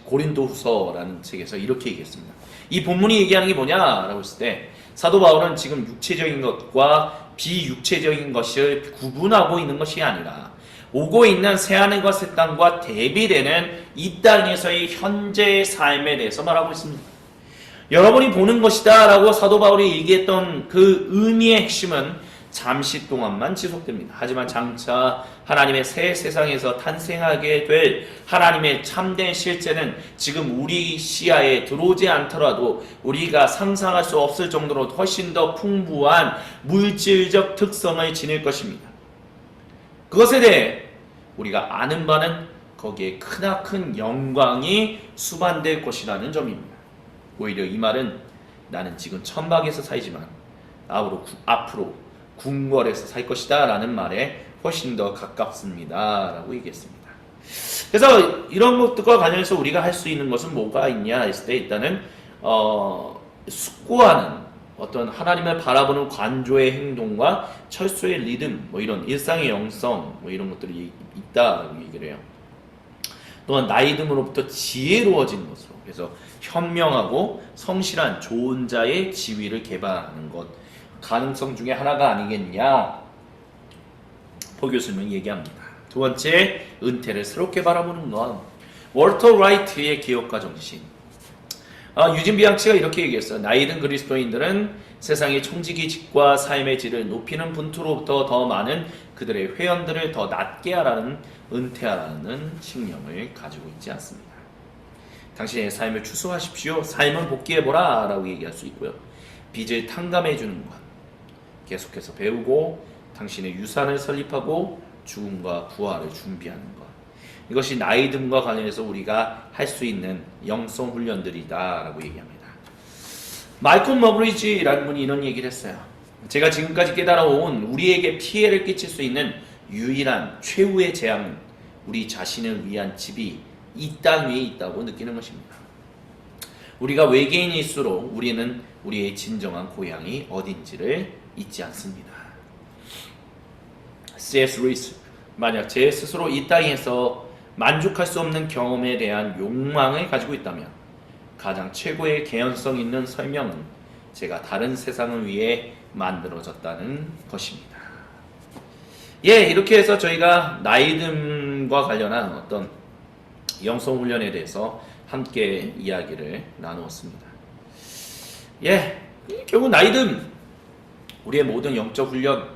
고린도후서라는 책에서 이렇게 얘기했습니다. 이 본문이 얘기하는 게 뭐냐라고 했을 때 사도 바울은 지금 육체적인 것과 비육체적인 것을 구분하고 있는 것이 아니라 오고 있는 새하늘과 새 땅과 대비되는 이 땅에서의 현재의 삶에 대해서 말하고 있습니다. 여러분이 보는 것이다 라고 사도 바울이 얘기했던 그 의미의 핵심은 잠시 동안만 지속됩니다. 하지만 장차 하나님의 새 세상에서 탄생하게 될 하나님의 참된 실제는 지금 우리 시야에 들어오지 않더라도 우리가 상상할 수 없을 정도로 훨씬 더 풍부한 물질적 특성을 지닐 것입니다. 그것에 대해 우리가 아는 바는 거기에 크나큰 영광이 수반될 것이라는 점입니다. 오히려 이 말은 나는 지금 천막에서 살지만 앞으로 궁궐에서 살 것이다 라는 말에 훨씬 더 가깝습니다 라고 얘기했습니다. 그래서 이런 것들과 관련해서 우리가 할 수 있는 것은 뭐가 있냐 했을 때 일단은 숙고하는 어떤 하나님을 바라보는 관조의 행동과 철수의 리듬, 이런 일상의 영성, 이런 것들이 있다라고 얘기를 해요. 또한 나이 듦으로부터 지혜로워지는 것으로, 그래서 현명하고 성실한 좋은 자의 지위를 개발하는 것, 가능성 중에 하나가 아니겠냐, 포 교수님은 얘기합니다. 두 번째, 은퇴를 새롭게 바라보는 것, 월터 라이트의 기업가 정신. 유진 비앙치가 이렇게 얘기했어요. 나이든 그리스도인들은 세상의 청지기직과 삶의 질을 높이는 분투로부터 더 많은 그들의 회원들을 더 낮게 하라는, 은퇴하라는 신념을 가지고 있지 않습니다. 당신의 삶을 추수하십시오. 삶을 복귀해보라 라고 얘기할 수 있고요. 빚을 탕감해주는 것, 계속해서 배우고 당신의 유산을 설립하고 죽음과 부활을 준비하는 것, 이것이 나이 듦과 관련해서 우리가 할 수 있는 영성 훈련들이다 라고 얘기합니다. 말콤 머브리지라는 분이 이런 얘기를 했어요. 제가 지금까지 깨달아온 우리에게 피해를 끼칠 수 있는 유일한 최후의 재앙은 우리 자신을 위한 집이 이 땅 위에 있다고 느끼는 것입니다. 우리가 외계인일수록 우리는 우리의 진정한 고향이 어딘지를 잊지 않습니다. C.S. 루이스, 만약 제 스스로 이 땅에서 만족할 수 없는 경험에 대한 욕망을 가지고 있다면 가장 최고의 개연성 있는 설명은 제가 다른 세상을 위해 만들어졌다는 것입니다. 예, 이렇게 해서 저희가 나이듦과 관련한 어떤 영성 훈련에 대해서 함께 이야기를 나누었습니다. 예, 결국 나이듦, 우리의 모든 영적 훈련,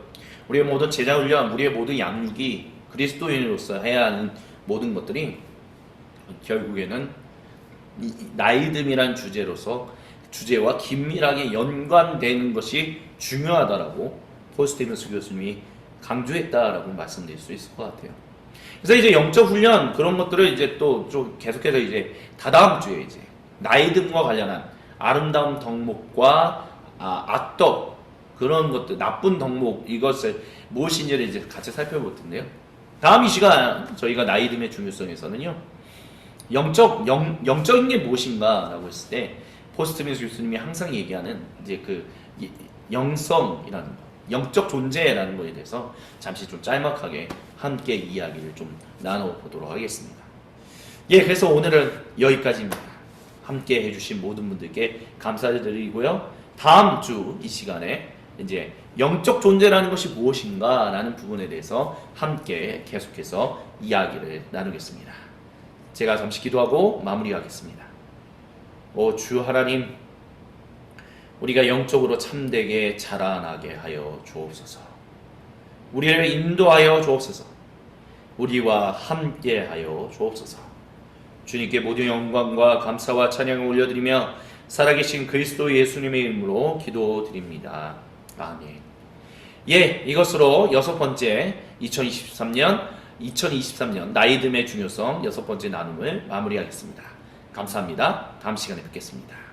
우리의 모든 제자 훈련, 우리의 모든 양육이 그리스도인으로서 해야 하는 모든 것들이 결국에는 이 나이듦이란 주제와 긴밀하게 연관되는 것이 중요하다라고 폴 스티븐스 교수님이 강조했다라고 말씀드릴 수 있을 것 같아요. 그래서 이제 영적 훈련 그런 것들을 이제 또 좀 계속해서 이제 다다음 주에 이제 나이듦과 관련한 아름다운 덕목과 악덕 그런 것들 나쁜 덕목 이것을 무엇인지를 이제 같이 살펴볼 텐데요. 다음 이 시간 저희가 나이듦의 중요성에서는요. 영적인 게 무엇인가라고 했을 때 포스트민스 교수님이 항상 얘기하는 이제 그 영성이라는 거, 영적 존재라는 것에 대해서 잠시 좀 짤막하게 함께 이야기를 좀 나눠보도록 하겠습니다. 예, 그래서 오늘은 여기까지입니다. 함께 해주신 모든 분들께 감사를 드리고요. 다음 주 이 시간에 이제 영적 존재라는 것이 무엇인가라는 부분에 대해서 함께 계속해서 이야기를 나누겠습니다. 제가 잠시 기도하고 마무리하겠습니다. 오 주 하나님, 우리가 영적으로 참되게 자라나게 하여 주옵소서. 우리를 인도하여 주옵소서. 우리와 함께 하여 주옵소서. 주님께 모든 영광과 감사와 찬양을 올려드리며 살아계신 그리스도 예수님의 이름으로 기도드립니다. 아멘. 예, 이것으로 6번째 2023년 나이듦의 중요성 6번째 나눔을 마무리하겠습니다. 감사합니다. 다음 시간에 뵙겠습니다.